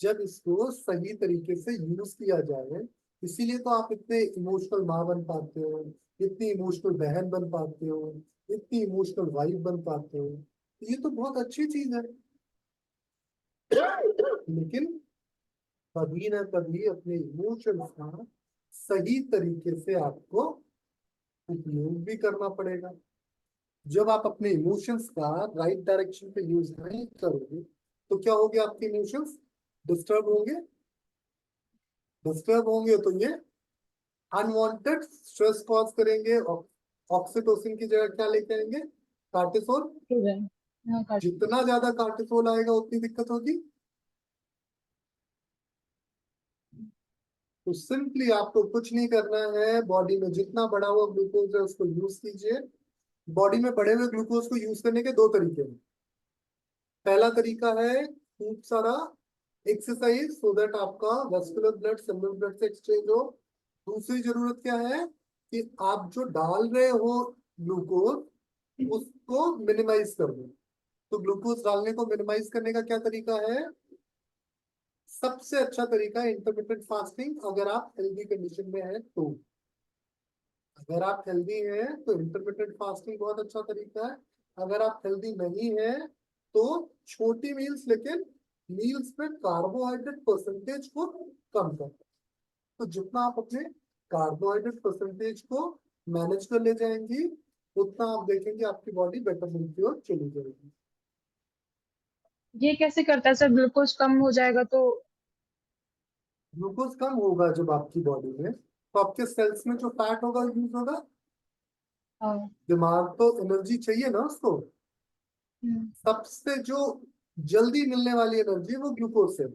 जब इसको सही तरीके से यूज किया जाए, इसीलिए तो आप इतने इमोशनल माँ बन पाते हो, इतनी इमोशनल बहन बन पाते हो, इतनी इमोशनल वाइफ बन पाते हो। ये तो बहुत अच्छी चीज है। लेकिन कभी ना कभी अपने इमोशंस का सही तरीके से आपको उपयोग भी करना पड़ेगा। जब आप अपने इमोशंस का राइट डायरेक्शन पे यूज नहीं करोगे तो क्या होगे? आपके इमोशंस डिस्टर्ब होंगे। डिस्टर्ब होंगे तो ये अनवांटेड स्ट्रेस कॉज करेंगे। ऑक्सीटोसिन की जगह क्या लेके आएंगे? कार्टिसोल। ठीक है। हाँ कर। जितना ज्यादा कार्टिसोल आएगा उतनी दिक्कत होगी। तो सिंपली आपको कुछ नहीं करना है, बॉडी में जितना बढ़ा हुआ ग्लूकोज है उसको यूज कीजिए। बॉडी में बढ़े हुए ग्लूकोज को यूज करने के दो तरीके हैं। पहला तरीका है खूब सारा एक्सरसाइज, सो दैट आपका वेस्कुलर ब्लड सेलुलर ब्लड से एक्सचेंज हो। दूसरी जरूरत क्या है कि आप जो डाल रहे हो ग्लूकोज उसको मिनिमाइज कर दो। तो ग्लूकोज डालने को मिनिमाइज करने का क्या तरीका है? सबसे अच्छा तरीका है इंटरमिटेंट फास्टिंग, अगर आप हेल्दी कंडीशन में है तो। अगर आप हेल्दी हैं तो इंटरमिटेंट फास्टिंग बहुत अच्छा तरीका है। अगर आप हेल्दी नहीं है तो छोटी मील्स, लेकिन मील्स में कार्बोहाइड्रेट परसेंटेज को कम कर। तो जितना आप अपने कार्बोहाइड्रेट परसेंटेज को मैनेज कर ले जाएंगी उतना आप देखेंगे आपकी बॉडी बेटर की ओर चली जाएगी। ये कैसे करता है सर? ग्लूकोज कम हो जाएगा तो? ग्लूकोज कम होगा जब आपकी बॉडी में, तो आपके सेल्स में जो फैट होगा यूज होगा। हाँ। दिमाग तो एनर्जी चाहिए ना उसको। हम्म। सबसे जो जल्दी मिलने वाली एनर्जी वो ग्लूकोज से।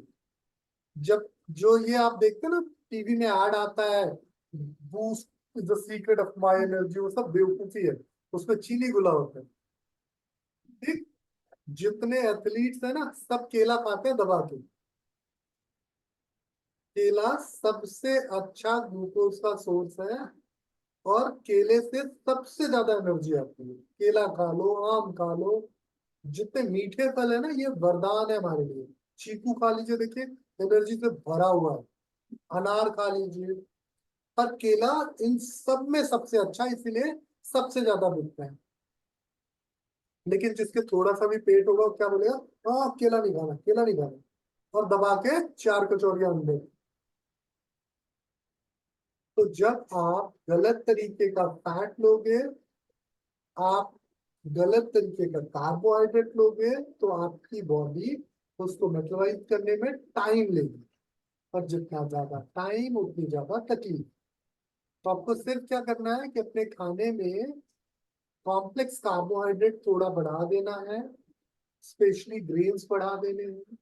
जब जो ये आप देखते हैं ना टीवी में ऐड आता है, boost the secret of my energy, वो सब बेवकूफी है। उसमें चीनी घुला होता है। ठीक। जितने एथलीट्स है ना सब केला खाते हैं दबा के। केला सबसे अच्छा ग्लूकोज का सोर्स है, और केले से सबसे ज्यादा एनर्जी आती है। केला खा लो, आम खा लो, जितने मीठे फल है ना ये वरदान है हमारे लिए। चीकू खा लीजिए, देखिए एनर्जी से भरा हुआ है। अनार खा लीजिए, पर केला इन सब में सबसे अच्छा, इसीलिए सबसे ज्यादा बिकता है। लेकिन जिसके थोड़ा सा भी पेट होगा वो क्या बोलेगा, हाँ केला नहीं खाना, केला नहीं खाना, और दबा के 4 कचौरियां अंडे। तो जब आप गलत तरीके का फैट लोगे, आप गलत तरीके का कार्बोहाइड्रेट लोगे, तो आपकी बॉडी उसको मेटाबॉलाइज करने में टाइम लेगी, और जितना ज्यादा टाइम उतनी ज्यादा तकलीफ। तो आपको सिर्फ क्या करना है कि अपने खाने में कॉम्प्लेक्स कार्बोहाइड्रेट थोड़ा बढ़ा देना है, स्पेशली ग्रेन्स बढ़ा देने हैं,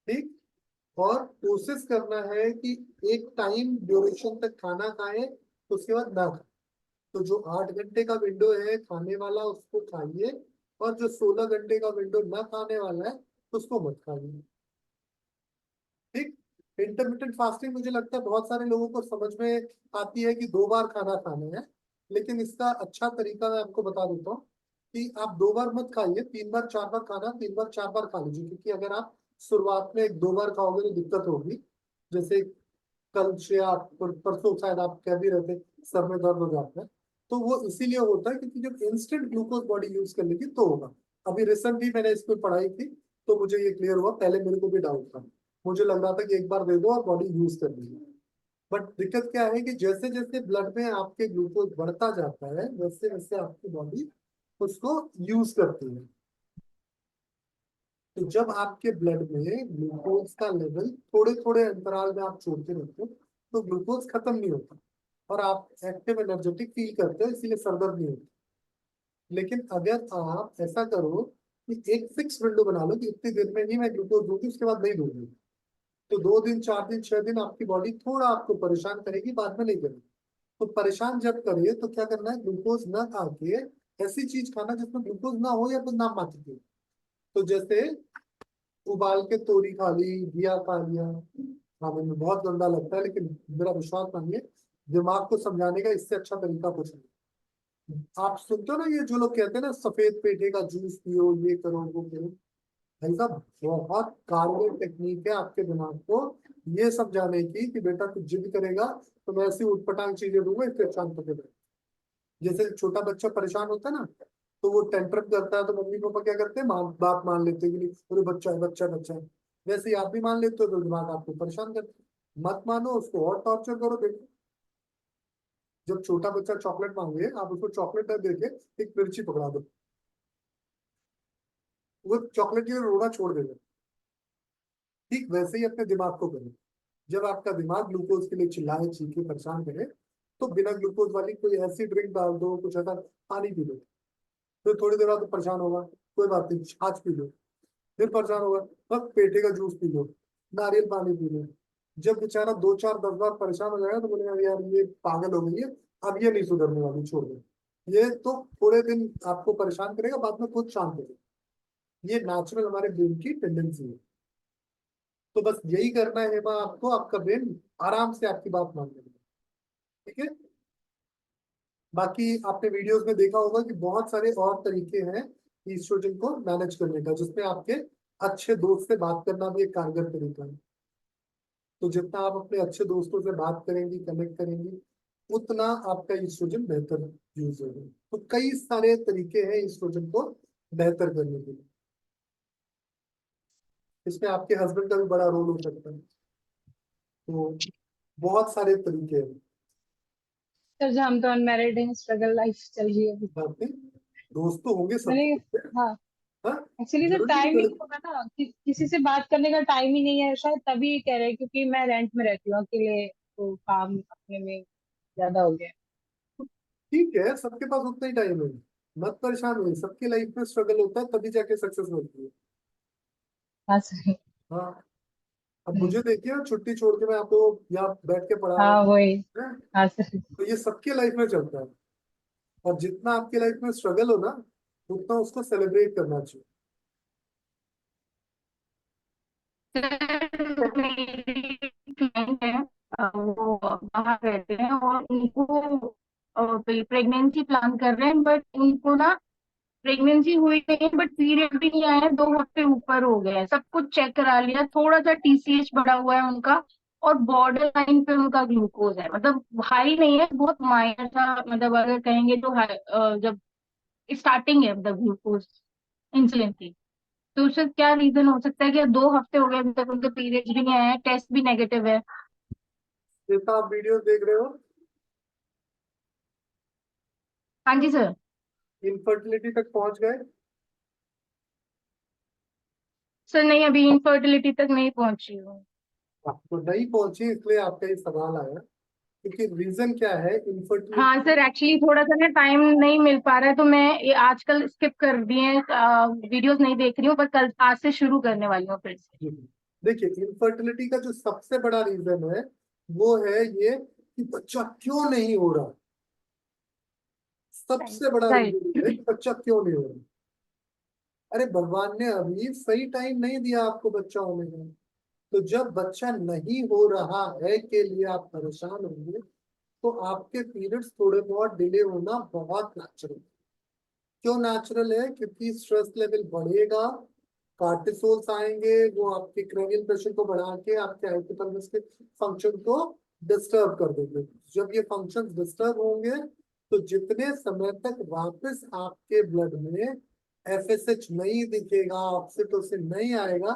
ठीक। और कोशिश करना है कि एक टाइम ड्यूरेशन तक खाना खाएं, उसके बाद ना खाएं। तो जो 8 घंटे का विंडो है खाने वाला उसको खाइए, और जो 16 घंटे का विंडो ना खाने वाला है उसको मत खाइए, ठीक। इंटरमिटेंट फास्टिंग मुझे लगता है बहुत सारे लोगों को समझ में आती है कि 2 बार खाना खाना है, लेकिन इसका अच्छा तरीका मैं आपको बता देता हूँ कि आप 2 बार मत खाइए, 3 बार 4 बार खाना, 3 बार 4 बार खा लीजिए। क्योंकि अगर आप शुरुआत में 1-2 बार खाओगे तो दिक्कत होगी। जैसे कल से आप परसों शायद आप कह भी रहे थे सर में दर्द हो जाता है, तो वो इसीलिए होता है क्योंकि जब इंस्टेंट ग्लूकोज बॉडी यूज कर लेगी तो होगा। अभी रिसेंटली मैंने इस पर पढ़ाई की तो मुझे ये क्लियर हुआ, पहले मेरे को भी डाउट था। मुझे लग रहा था कि एक बार दे दो और बॉडी यूज कर लेगी। बट दिक्कत क्या है कि जैसे जैसे ब्लड में आपके ग्लूकोज बढ़ता जाता है वैसे वैसे आपकी बॉडी उसको यूज करती है। तो जब आपके ब्लड में ग्लूकोज का लेवल थोड़े थोड़े अंतराल में आप छोड़ते रहते हो तो ग्लूकोज खत्म नहीं होता, और आप एक्टिव एनर्जेटिक फील करते हो, इसीलिए सरदर्द नहीं होती। लेकिन अगर आप ऐसा करो कि एक फिक्स विंडो बना लो कि इतनी देर में ही मैं ग्लूकोज दूंगी, उसके बाद नहीं दूंगी, तो 2 दिन 4 दिन 6 दिन आपकी बॉडी थोड़ा आपको परेशान करेगी, बाद में नहीं करेगी। तो परेशान जब करे तो क्या करना है, ग्लूकोज ना खा के ऐसी चीज खाना जिसमें ग्लूकोज ना हो या तो नाम मात्र के। तो जैसे उबाल के तोरी खा ली, घिया खा लिया। हाँ मुझे बहुत गंदा लगता है, लेकिन मेरा विश्वास मानिए दिमाग को समझाने का इससे अच्छा तरीका कुछ नहीं। आप सुनते हो ना ये जो लोग कहते हैं ना सफेद पेठे का जूस पियो, ये करो वो करो, भाई साहब बहुत कारगर टेक्निक है आपके दिमाग को ये समझाने की कि बेटा तू जिद करेगा तो मैं ऐसी उटपटांग चीजें दूंगा, इससे शांत होकर बैठ। जैसे छोटा बच्चा परेशान होता है ना, तो वो टेंट्रम करता है तो मम्मी पापा क्या करते हैं, बात मान लेते हैं कि नहीं अरे बच्चा है बच्चा है बच्चा है। वैसे ही आप भी मान लेते हो तो दिमाग आपको परेशान करते हैं। मत मानो उसको और टॉर्चर करो। देखो जब छोटा बच्चा चॉकलेट मांगे आप उसको चॉकलेट दे के एक मिर्ची पकड़ा दो, वो चॉकलेट के लिए रोना छोड़ देगा। ठीक वैसे ही अपने दिमाग को करो। जब आपका दिमाग ग्लूकोज के लिए चिल्लाए चीखे परेशान करे तो बिना ग्लूकोज वाली कोई ऐसी ड्रिंक डाल दो, कुछ ऐसा पानी पी लो। फिर थोड़ी देर बाद परेशान होगा, कोई बात नहीं छाछ पी लो। फिर परेशान होगा, बस पेठे का जूस पी लो, नारियल पानी पी लो। जब बेचारा 2 4 10 बार परेशान हो जाएगा तो बोलेगा यार ये पागल हो गई है, अब ये नहीं सुधरने वाली, छोड़ दो। ये तो थोड़े दिन आपको परेशान करेगा, बाद में खुद शांत हो जाएगा। ये नेचुरल हमारे ब्रेन की टेंडेंसी है। तो बस यही करना है हेमा आपको, आपका ब्रेन आराम से आपकी बात मान लेगा, ठीक है। बाकी आपने वीडियोस में देखा होगा कि बहुत सारे और तरीके हैं ईस्ट्रोजन को मैनेज करने का, जिसमें आपके अच्छे दोस्त से बात करना भी एक कारगर तरीका है। तो जितना आप अपने अच्छे दोस्तों से बात करेंगी, कनेक्ट करेंगी, उतना आपका ईस्ट्रोजन बेहतर यूज होगा। तो कई सारे तरीके हैं ईस्ट्रोजन को बेहतर करने के लिए। इसमें आपके हस्बैंड का भी बड़ा रोल हो सकता है। तो बहुत सारे तरीके हैं। सर जो हम तो अनमैरिड हैं, स्ट्रगल लाइफ चल रही है अभी। बात नहीं, दोस्त तो होंगे मैंने, सबके। हाँ, हाँ एक्चुअली सर जरूरी टाइम ही नहीं नहीं होगा ना किसी से बात करने का टाइम ही नहीं है, शायद तभी कह रहे हैं क्योंकि मैं रेंट में रहती हूँ अकेले, तो काम अपने में ज्यादा हो गया। ठीक है, सबके पास उतना ही टाइम है। मत परेशान हुई, सबकी लाइफ में स्ट्रगल होता है तभी जाके सक्सेस मिलती है। हाँ सर। हाँ अब मुझे देखिए छुट्टी छोड़ के मैं आपको यहाँ बैठ के पढ़ा रहा हाँ हूँ, वही। है? हाँ सर। तो ये सबके लाइफ में चलता है। और जितना आपकी लाइफ में स्ट्रगल हो ना उतना उसको सेलिब्रेट करना चाहिए। सर मेरी क्लाइंट है, वो बाहर रहते हैं और उनको प्रेगनेंसी प्लान कर रहे हैं, बट उनको ना प्रेगनेंसी हुई नहीं है, बट पीरियड भी नहीं आया है, 2 हफ्ते ऊपर हो गए हैं, सब कुछ चेक करा लिया, थोड़ा सा टीसीएच बढ़ा हुआ है उनका, और बॉर्डर लाइन पे उनका ग्लूकोज है, मतलब हाई नहीं है, बहुत माइनर सा, मतलब अगर कहेंगे तो जब स्टार्टिंग है मतलब ग्लूकोज इंसुलिन की। तो उससे क्या रीजन हो सकता है कि 2 हफ्ते हो गए अभी तक उनके पीरियड्स भी नहीं आए हैं, टेस्ट भी नेगेटिव है। जैसा आप वीडियो देख रहे हो, हाँ जी सर। इनफर्टिलिटी तक पहुंच गए। सर नहीं, अभी इनफर्टिलिटी तक नहीं पहुंची हूँ। आपको नहीं पहुंची इसलिए आपका ये सवाल आया, क्योंकि रीजन क्या है हाँ इनफर्टिलिटी। सर, एक्चुअली थोड़ा सा ना टाइम नहीं मिल पा रहा है, तो मैं ये आजकल स्किप कर दिए, वीडियोस नहीं देख रही हूँ, पर कल आज से शुरू करने वाली हूँ फिर से। देखिए, इनफर्टिलिटी का जो सबसे बड़ा रीजन है वो है ये कि बच्चा क्यों नहीं हो रहा। सबसे बड़ा राइट। रीजन है कि बच्चा क्यों नहीं हो रहा। अरे भगवान ने अभी सही टाइम नहीं दिया आपको बच्चा होने का। तो जब बच्चा नहीं हो रहा है के लिए आप परेशान होंगे, तो आपके पीरियड्स थोड़े बहुत डिले होना बहुत नेचुरल है। क्यों नेचुरल है? क्योंकि स्ट्रेस लेवल बढ़ेगा, कार्टिसोल्स आएंगे, वो आपके क्रेनियल प्रेशर को बढ़ा के आपके हाइपोथैलेमस के फंक्शन को डिस्टर्ब कर देंगे। जब ये फंक्शन डिस्टर्ब होंगे, तो जितने समय तक वापस आपके ब्लड में एफएसएच नहीं दिखेगा, ऑक्सीटोसिन नहीं आएगा,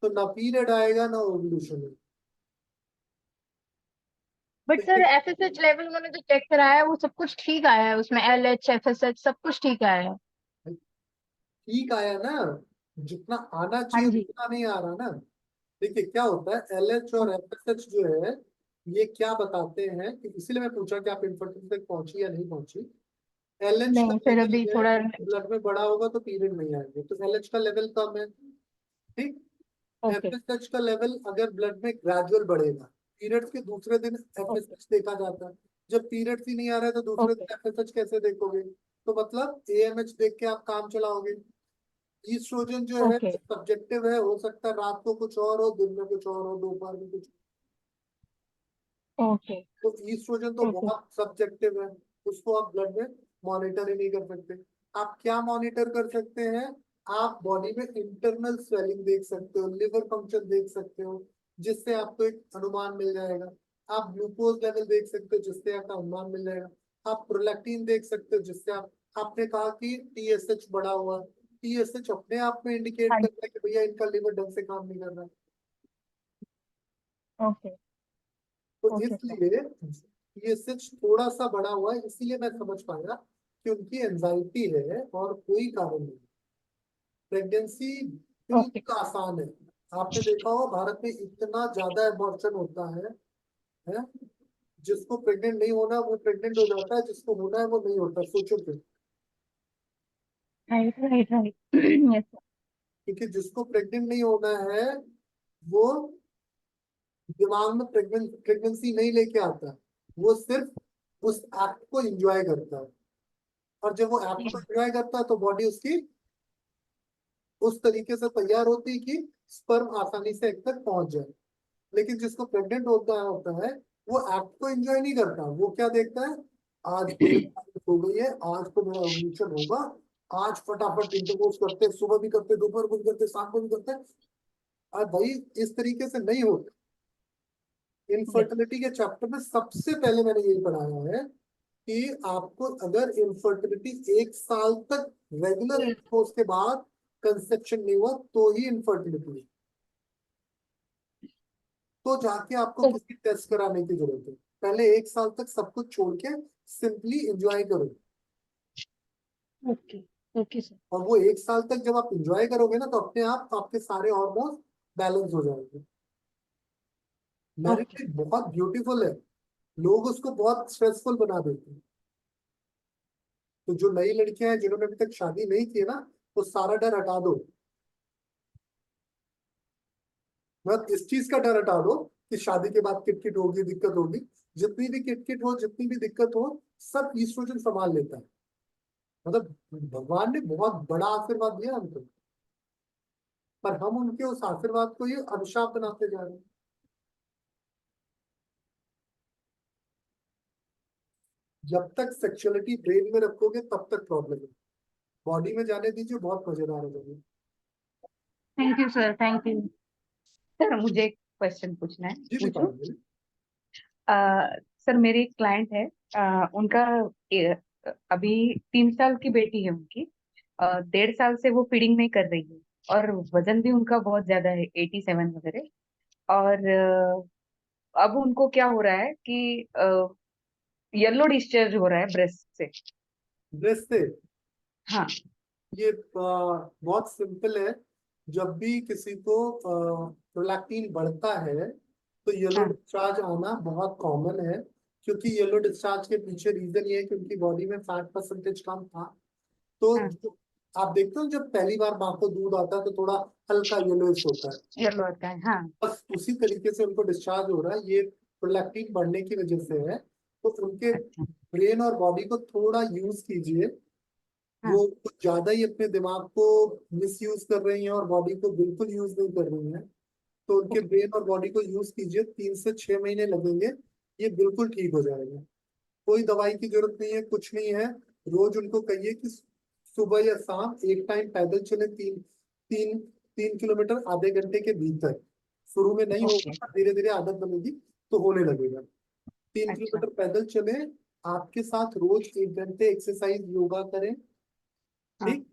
तो ना पीरियड आएगा ना ओव्यूलेशन होगा। बट तो सर ये एफएसएच लेवल मैंने जो चेक कराया है वो सब कुछ ठीक आया है, उसमें एलएच एफएसएच सब कुछ ठीक आया है। ठीक आया ना, जितना आना हाँ चाहिए जी। उतना नहीं आ रहा ना। देखिए क्या होता है, एलएच और एफएसएच जो है, ये क्या बताते हैं कि इसीलिए मैं पूछा कि आप इनफर्टिलिटी तक पहुंची या नहीं पहुंची। एलएच का नहीं सर, लेवल अभी है, थोड़ा। ब्लड में बढ़ा होगा तो पीरियड नहीं आएंगे, तो एलएच का लेवल कम है। ठीक। ओके। एफएसएच का लेवल अगर ब्लड में ग्रेजुअल बढ़ेगा, पीरियड्स के दूसरे दिन ओके। एफएसएच देखा जाता है। जब पीरियड्स ही नहीं आ रहा है तो दूसरे ओके। दिन एफएसएच कैसे देखोगे? तो मतलब एएमएच देख के आप काम चलाओगे। ईस्ट्रोजन जो है ओके। सब्जेक्टिव है, हो सकता है रात को कुछ और हो, दिन में कुछ और हो, दोपहर में कुछ। ओके। तो ईस्ट्रोजन तो ओके। बहुत सब्जेक्टिव है, उसको आप ब्लड में मॉनिटर ही नहीं कर सकते। आप क्या मॉनिटर कर सकते हैं? आप बॉडी में इंटरनल स्वेलिंग देख सकते हो, लिवर फंक्शन देख सकते हो, जिससे आपको एक अनुमान मिल जाएगा। आप ग्लूकोज लेवल देख सकते हो, जिससे आपका अनुमान मिल जाएगा। आप प्रोलैक्टिन देख सकते हो, जिससे आप, आपने कहा कि टीएसएच बढ़ा हुआ, टीएसएच अपने आप में इंडिकेट हाँ जी। करता है कि भैया इनका लिवर ढंग से काम नहीं कर रहा है। ओके। तो ओके सर। इसलिए ये सिर्फ थोड़ा सा बड़ा हुआ है, इसीलिए मैं समझ पाया कि उनकी एंजाइटी है और कोई कारण नहीं। Pregnancy okay. बिल्कुल आसान है। आपने देखा होगा भारत में इतना ज्यादा अबॉर्शन होता है? जिसको प्रेग्नेंट नहीं होना वो प्रेग्नेंट हो जाता है, जिसको होना है वो नहीं होता। सोचो फिर। Right right right. Yes sir. क्योंकि जिसको प्रेग्नेंट नहीं होना है, वो दिमाग में प्रेगनेंसी नहीं लेके आता, वो सिर्फ उस एक्ट को एंजॉय करता है। और जब वो एक्ट को एंजॉय करता है तो बॉडी उसकी उस तरीके से तैयार होती है कि स्पर्म आसानी से एक तक पहुंच जाए। लेकिन जिसको प्रेग्नेंट होता है वो एक्ट को एंजॉय नहीं करता। वो क्या देखता है, आज मेरे हो गई है, आज तो मेरा एवोल्यूशन होगा, आज फटाफट इंटरकोर्स करते हैं, सुबह भी करते, दोपहर को भी करते, शाम को भी करते हैं। और भाई इस तरीके से नहीं होता। यस। इनफर्टिलिटी के चैप्टर में सबसे पहले मैंने यही पढ़ाया है कि आपको अगर इनफर्टिलिटी 1 साल तक रेगुलर इंटरकोर्स के बाद कंसेप्शन नहीं हुआ तो ही इनफर्टिलिटी है। तो जाके आपको किसी टेस्ट कराने की जरूरत है। पहले 1 साल तक सब कुछ छोड़ के सिंपली एंजॉय करो। ओके। Okay sir. और वो 1 साल तक जब आप एंजॉय करोगे ना, तो अपने आप आपके सारे हॉर्मोन्स बैलेंस हो जाएंगे। ओके। मैरिज बहुत ब्यूटीफुल है, लोग उसको बहुत स्ट्रेसफुल बना देते हैं। तो जो नई लड़कियां हैं जिन्होंने अभी तक शादी नहीं की है ना, वो सारा डर हटा दो। मतलब इस चीज का डर हटा दो कि शादी के बाद किटकिट होगी, दिक्कत होगी। जितनी भी किटकिट हो, जितनी भी दिक्कत हो, सब ईस्ट्रोजन संभाल लेता है। मतलब भगवान ने बहुत बड़ा आशीर्वाद दिया हमको। पर हम उनके उस आशीर्वाद को ही अभिशाप बनाते जा रहे हैं। जब तक सेक्सुअलिटी ब्रेन में रखोगे तब तक प्रॉब्लम है, बॉडी में जाने दीजिए, बहुत मजेदार हो जाएगी। Thank you sir, thank you. Sir मुझे एक क्वेश्चन पूछना है, जी पूछूं? दीपाली। सर मेरी एक क्लाइंट है, उनका अभी 3 साल की बेटी है उनकी। 1.5 साल से वो फीडिंग नहीं कर रही है, और वजन भी उनका बहुत ज्यादा है, 87 वगैरह। और अब उनको क्या हो रहा है कि येलो डिस्चार्ज हो रहा है ब्रेस्ट से। ब्रेस्ट से हाँ। ये बहुत सिंपल है। जब भी किसी को प्रोलैक्टिन बढ़ता है तो येलो हाँ। डिस्चार्ज आना बहुत कॉमन है, क्योंकि येलो डिस्चार्ज के पीछे रीजन ये है कि उनकी बॉडी में फैट परसेंटेज कम था। तो हाँ। आप देखते हो जब पहली बार माँ को दूध आता है तो थोड़ा हल्का येलोइश होता है, येलो होता है, हाँ। बस उसी तरीके से उनको डिस्चार्ज हो रहा है। ये प्रोलैक्टिन बढ़ने की वजह से है। तो उनके अच्छा। ब्रेन और बॉडी को थोड़ा यूज कीजिए। हाँ। वो कुछ ज्यादा ही अपने दिमाग को मिस यूज कर रही हैं और बॉडी को बिल्कुल यूज नहीं कर रही हैं। तो उनके ब्रेन और बॉडी को यूज कीजिए, 3 से 6 महीने लगेंगे, ये बिल्कुल ठीक हो जाएगा। कोई दवाई की जरूरत नहीं है, कुछ नहीं है। रोज उनको कहिए कि सुबह या शाम एक टाइम पैदल चले, 3 किलोमीटर आधे घंटे के भीतर। शुरू में नहीं ओके। होगा, धीरे धीरे आदत बनेगी तो होने लगेगा। तीन अच्छा। किलोमीटर पैदल चले, आपके साथ रोज 1 घंटे एक्सरसाइज योगा करें, हाँ। ठीक।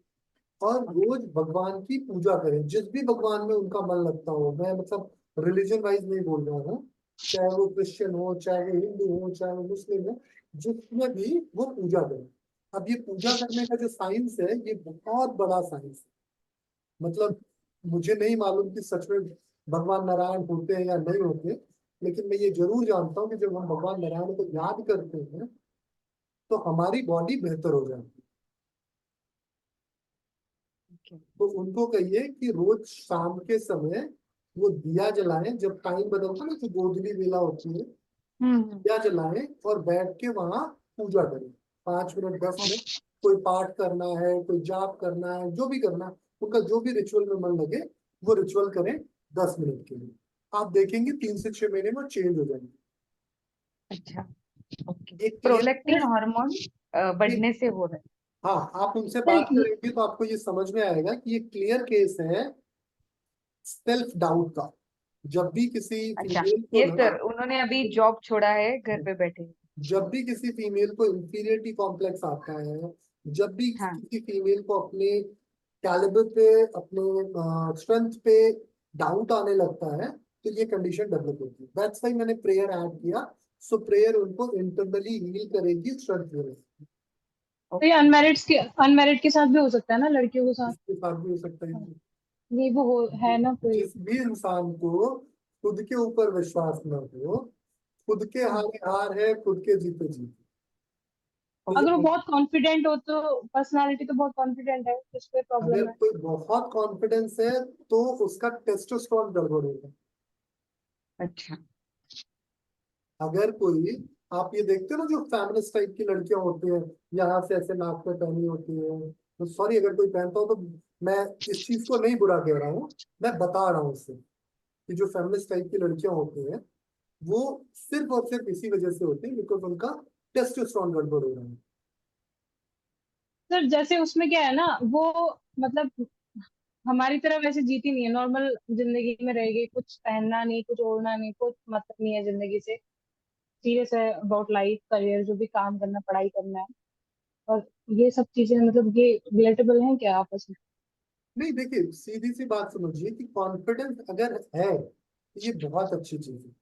और ओके। रोज भगवान की पूजा करें, जिस भी भगवान में उनका मन लगता हो। मैं मतलब रिलीजन वाइज नहीं बोल रहा हूँ, चाहे वो क्रिश्चियन हो, चाहे वो हिंदू हो, चाहे वो मुस्लिम हो, जिसमें भी वो पूजा करें। अब ये पूजा करने का जो साइंस है, ये बहुत बड़ा साइंस है। मतलब मुझे नहीं मालूम कि सच में भगवान नारायण होते हैं या नहीं होते, लेकिन मैं ये जरूर जानता हूँ कि जब हम भगवान नारायण को याद करते हैं तो हमारी बॉडी बेहतर हो जाती है। ओके। तो उनको कहिए कि रोज शाम के समय वो दिया जलाएं, जब टाइम बदलता है ना, जो गोधूली वेला होती है, हम्म। दिया जलाएं और बैठ के वहां पूजा करें। 5 मिनट 10 मिनट, कोई पाठ करना है, कोई जाप करना है, जो भी करना है, उनका जो भी रिचुअल में मन लगे वो रिचुअल करें 10 मिनट के लिए। आप देखेंगे 3 से 6 महीने में चेंज हो जाएंगे। अच्छा। ओके। एक प्रोलैक्टिन क्लियर, हार्मोन बढ़ने से हो रहा है। हाँ, आप उनसे सर बात करेंगे तो आपको ये समझ में आएगा कि ये क्लियर केस है सेल्फ डाउट का। जब भी किसी अच्छा। फीमेल को यस ना, सर, उन्होंने अभी जॉब छोड़ा है, घर पे बैठे। जब भी किसी फीमेल को इंफीरियरिटी कॉम्प्लेक्स आता है, जब भी हाँ। किसी फीमेल को अपने कैलिबर पे, अपने स्ट्रेंथ पे डाउट आने लगता है, तो ये कंडीशन डेवलप होती है। दैट्स व्हाई मैंने प्रेयर ऐड किया। सो प्रेयर उनको इंटरनली हील करेगी, स्ट्रेंथ देगी। तो ये अनमैरिड के साथ भी हो सकता है ना, लड़कियों के साथ? इसके साथ भी हो सकता है। ये वो है ना कोई? जिस भी इंसान को खुद के ऊपर विश्वास न हो, खुद के हाँ। हारे हार है, खुद के जीते जीत। तो ये अगर वो बहुत कॉन्फिडेंट हो, तो पर्सनालिटी तो बहुत कॉन्फिडेंट है, इस पे अगर प्रॉब्लम है? कोई बहुत कॉन्फिडेंस है तो उसका टेस्टोस्टेरोन गड़बड़ होगा। अच्छा। अगर कोई, आप ये देखते हो ना, जो फेमिनिस्ट टाइप की लड़कियां होती हैं, यहाँ से ऐसे नाक में पहनी होती है, तो सॉरी अगर कोई पहनता हो तो मैं इस चीज को नहीं बुरा कह रहा हूँ, मैं बता रहा हूँ उससे कि जो फेमिनिस्ट टाइप की लड़कियां होती हैं वो सिर्फ और सिर्फ इसी वजह से होती है, बिकॉज उनका टेस्टोस्टेरोन गड़बड़ हो रहा है। सर जैसे उसमें क्या है ना, वो मतलब हमारी तरह वैसे जीती नहीं है, नॉर्मल जिंदगी में रहेगी, कुछ पहनना नहीं, कुछ ओढ़ना नहीं, कुछ मतलब नहीं है जिंदगी से। सीरियस है अबाउट लाइफ, करियर, जो भी काम करना, पढ़ाई करना है। और ये सब चीजें मतलब ये रिलेटेबल हैं क्या आपस में? नहीं, देखिए सीधी सी बात समझिए कि कॉन्फिडेंस अगर है तो ये बहुत अच्छी चीज है,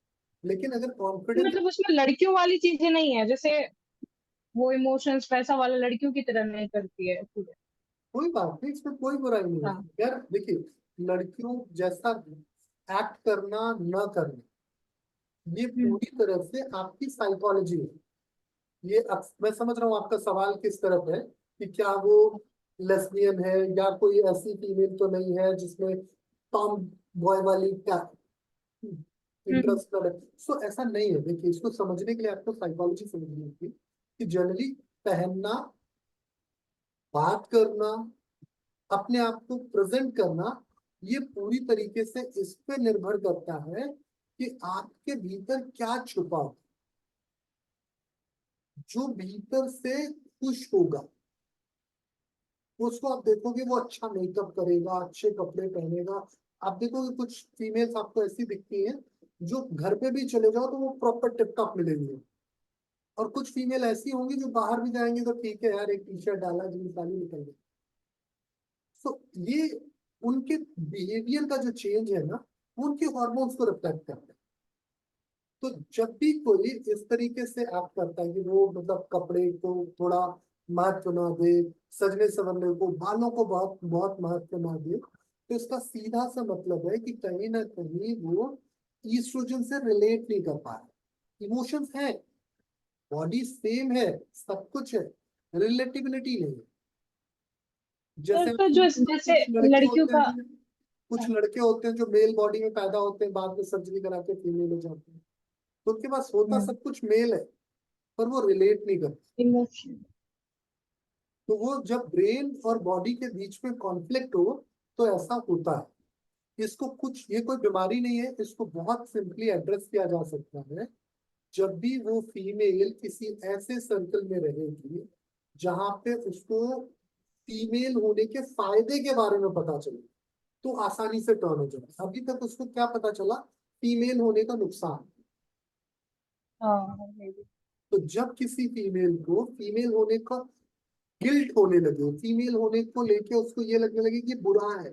लेकिन अगर कॉन्फिडेंस, मतलब उसमें लड़कियों वाली चीजें नहीं है, जैसे वो इमोशंस पैसा वाला लड़कियों की तरह नहीं करती है चीजें। कोई बात नहीं, इसमें कोई बुराई नहीं हाँ। है यार। देखिए, लड़कियों जैसा एक्ट करना न करना, ये हम्म। पूरी तरह से आपकी साइकोलॉजी है। ये मैं समझ रहा हूँ आपका सवाल किस तरफ है, कि क्या वो लेस्बियन है या कोई ऐसी फीमेल तो नहीं है जिसमें टॉम बॉय वाली हम्म। इंटरेस्ट है। सो ऐसा नहीं है। देखिए, इसको समझने के लिए आपको साइकोलॉजी समझनी होगी कि जनरली पहनना, बात करना, अपने आप को प्रेजेंट करना, ये पूरी तरीके से इस पे निर्भर करता है कि आपके भीतर क्या छुपा है। जो भीतर से खुश होगा उसको आप देखोगे वो अच्छा मेकअप करेगा, अच्छे कपड़े पहनेगा। आप देखोगे कुछ फीमेल्स आपको ऐसी दिखती हैं जो घर पे भी चले जाओ तो वो प्रॉपर टिप टॉप मिलेंगी, और कुछ फीमेल ऐसी होंगी जो बाहर भी जाएंगे तो ठीक है यार, एक टी शर्ट डाला, जींस डाली, निकल गई। तो ये उनके बिहेवियर का जो चेंज है ना, वो उनके हॉर्मोन्स को रिफ्लेक्ट करता है। तो जब भी कोई इस तरीके से आप करता है कि वो मतलब कपड़े को थोड़ा महत्व ना दे, सजने संवरने को, बालों को बहुत बहुत महत्व ना दे, तो इसका सीधा सा मतलब है कि कहीं ना कहीं वो ईस्ट्रोजन से रिलेट नहीं कर पा रहा। इमोशंस है, बॉडी सेम है, सब कुछ है, रिलेटिबिलिटी नहीं है। जैसे तो जो जैसे कुछ लड़के लड़कियों होते हैं का, जो कुछ लड़के होते हैं जो मेल बॉडी में पैदा होते हैं, बाद में सर्जरी करा के फीमेल हो जाते हैं, तो उनके पास होता सब कुछ मेल है, पर वो रिलेट नहीं करते। इमोशन, तो वो जब ब्रेन और बॉडी के बीच में कॉन्फ्लिक्ट हो तो ऐसा होता है। इसको कुछ, ये कोई बीमारी नहीं है, इसको बहुत सिंपली एड्रेस किया जा सकता है। जब भी वो फीमेल किसी ऐसे सर्कल में रहेगी जहां पे उसको फीमेल होने के फायदे के बारे में पता चले, तो आसानी से टर्न हो जाए। अभी तक उसको क्या पता चला? फीमेल होने का नुकसान। हाँ maybe। तो जब किसी फीमेल को फीमेल होने का गिल्ट होने लगे, फीमेल होने को लेके उसको ये लगने लगे कि बुरा है,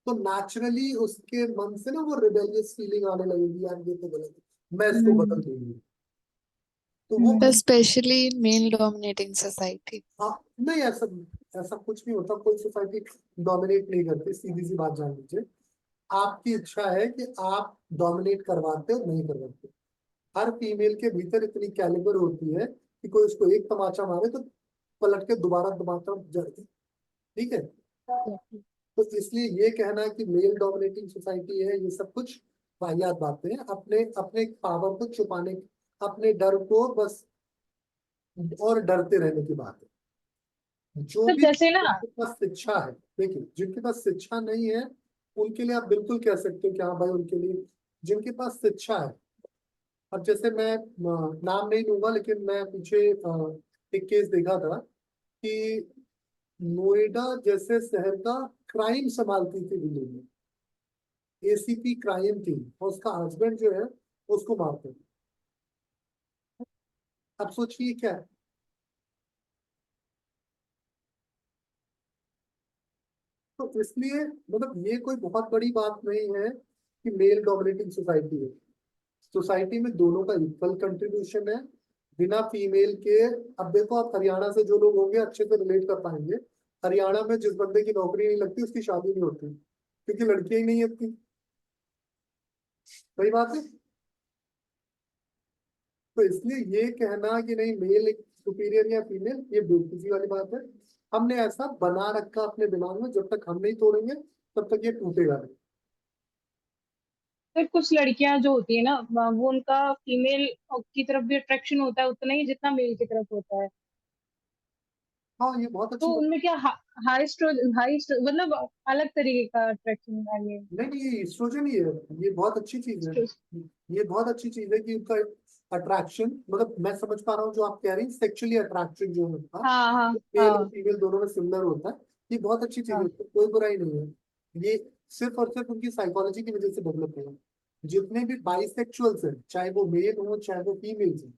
तो नेचुरली उसके मन से ना वो रिबेलियस फीलिंग आने लगेगी, यार ये तो गलत है, मैं इसको बदल दूंगी। तो वो हम्म। especially in male dominating society. हाँ, नहीं ऐसा, ऐसा कुछ नहीं होता। कोई सोसाइटी डोमिनेट नहीं करती, सीधी सी बात जान लीजिए। आपकी इच्छा है कि आप डोमिनेट करवाते हो नहीं करवाते। हर फीमेल के भीतर इतनी कैलिबर होती है कि कोई उसको एक तमाचा मारे तो पलट के दोबारा तमाचा जड़े। ठीक है, तो इसलिए ये कहना कि मेल डोमिनेटिंग सोसाइटी है, ये सब कुछ वाहियात बातें हैं। अपने अपने पावर को छुपाने, अपने डर को बस और डरते रहने की बात है। जो तो भी जैसे ना, जिनके पास शिक्षा है, देखिए जिनके पास शिक्षा नहीं है उनके लिए आप बिल्कुल कह सकते हो कि हाँ भाई उनके लिए, जिनके पास शिक्षा है। अब जैसे मैं नाम नहीं लूंगा, लेकिन मैं पीछे एक केस देखा था कि नोएडा जैसे शहर का क्राइम संभालती थी दिल्ली में, एसीपी क्राइम थी, और उसका हस्बैंड जो है उसको मारते हैं। अब सोचिए क्या है। तो इसलिए मतलब ये कोई बहुत बड़ी बात नहीं है कि मेल डोमिनेटिंग सोसाइटी है। सोसाइटी में दोनों का इक्वल कंट्रीब्यूशन है, बिना फीमेल के। अब देखो, आप हरियाणा से जो लोग होंगे अच्छे से रिलेट कर पाएंगे। हरियाणा में जिस बंदे की नौकरी नहीं लगती उसकी शादी नहीं होती, क्योंकि लड़कियां ही नहीं होती। सही बात है। तो इसलिए ये कहना कि नहीं मेल एक सुपीरियर या फीमेल, ये बेवकूफी वाली बात है। हमने ऐसा बना रखा अपने दिमाग में, जब तक हम नहीं तोड़ेंगे तब तक ये टूटेगा नहीं। फिर कुछ लड़कियां जो होती है ना, वो उनका फीमेल की तरफ भी अट्रैक्शन होता है उतना ही जितना मेल की तरफ होता है। हाँ, ये बहुत तो अच्छी बात। उनमें क्या हाई मतलब अलग तरीके का अट्रैक्शन, आई मीन। नहीं नहीं, ये एस्ट्रोजन ही है। ये बहुत अच्छी चीज है। ये बहुत अच्छी चीज है कि उनका अट्रैक्शन, मतलब मैं समझ पा रहा हूँ जो आप कह रही हैं, सेक्सुअली अट्रैक्शन जो होता है हाँ हाँ मेल और हाँ फीमेल दोनों में सिमिलर होता है। ये बहुत अच्छी चीज है, हाँ। इसमें कोई बुराई नहीं है। ये सिर्फ और सिर्फ उनकी साइकोलॉजी की वजह से डेवलप हुआ है। जितने भी बाइसेक्सुअल्स हैं, चाहे वो मेल हो चाहे वो फीमेल हो,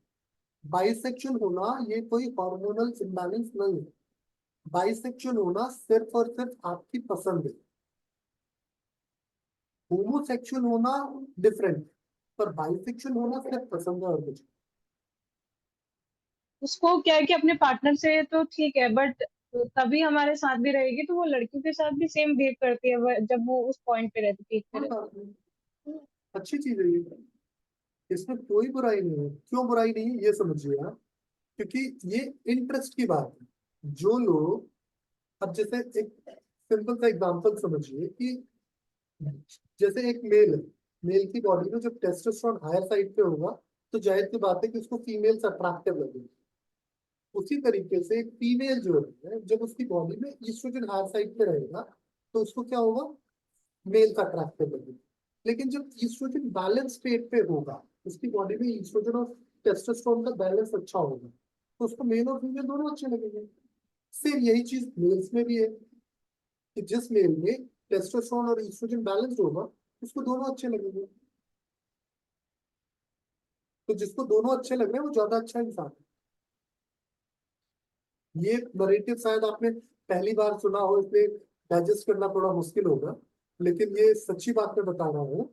बाइसेक्सुअल होना ये कोई हार्मोनल इम्बैलेंस नहीं है। बाइसेक्सुअल होना सिर्फ और सिर्फ आपकी पसंद है। होमोसेक्सुअल होना डिफरेंट, पर बाइसेक्सुअल होना सिर्फ पसंद है और कुछ। उसको क्या है कि अपने पार्टनर से तो ठीक है, बट तभी हमारे साथ भी रहेगी तो वो लड़कियों के साथ भी सेम बिहेव करती है जब वो उस पॉइंट पे रहती, पीक पे हाँ, रहती अच्छी चीज है ये, इसमें कोई बुराई नहीं है। क्यों बुराई नहीं है ये समझिए आप, क्योंकि ये इंटरेस्ट की बात है। जो लोग, अब जैसे एक सिंपल सा एग्जांपल समझिए कि जैसे एक मेल है, मेल की बॉडी में जब टेस्टोस्टेरोन हायर साइड पे होगा तो जाहिर सी बात है कि उसको फीमेल्स अट्रैक्टिव लगेगी। उसी तरीके से एक फीमेल जो है जब उसकी बॉडी में ईस्ट्रोजन हायर साइड पे रहेगा तो उसको क्या होगा, मेल का अट्रैक्टिव लगेगा। लेकिन जब ईस्ट्रोजन बैलेंस स्टेट पे होगा, उसकी बॉडी में ईस्ट्रोजन और टेस्टोस्टेरोन का बैलेंस अच्छा होगा, तो उसको मेल और फीमेल दोनों अच्छे लगेंगे। सेम यही चीज मेल्स में भी है कि जिस मेल में टेस्टोस्टेरोन और ईस्ट्रोजन बैलेंस्ड होगा उसको दोनों अच्छे लगेंगे। तो जिसको दोनों अच्छे लग रहे हैं वो ज्यादा अच्छा इंसान है। ये नरेटिव शायद आपने पहली बार सुना हो, इसलिए डाइजेस्ट करना थोड़ा मुश्किल होगा, लेकिन ये सच्ची बात मैं बता रहा हूँ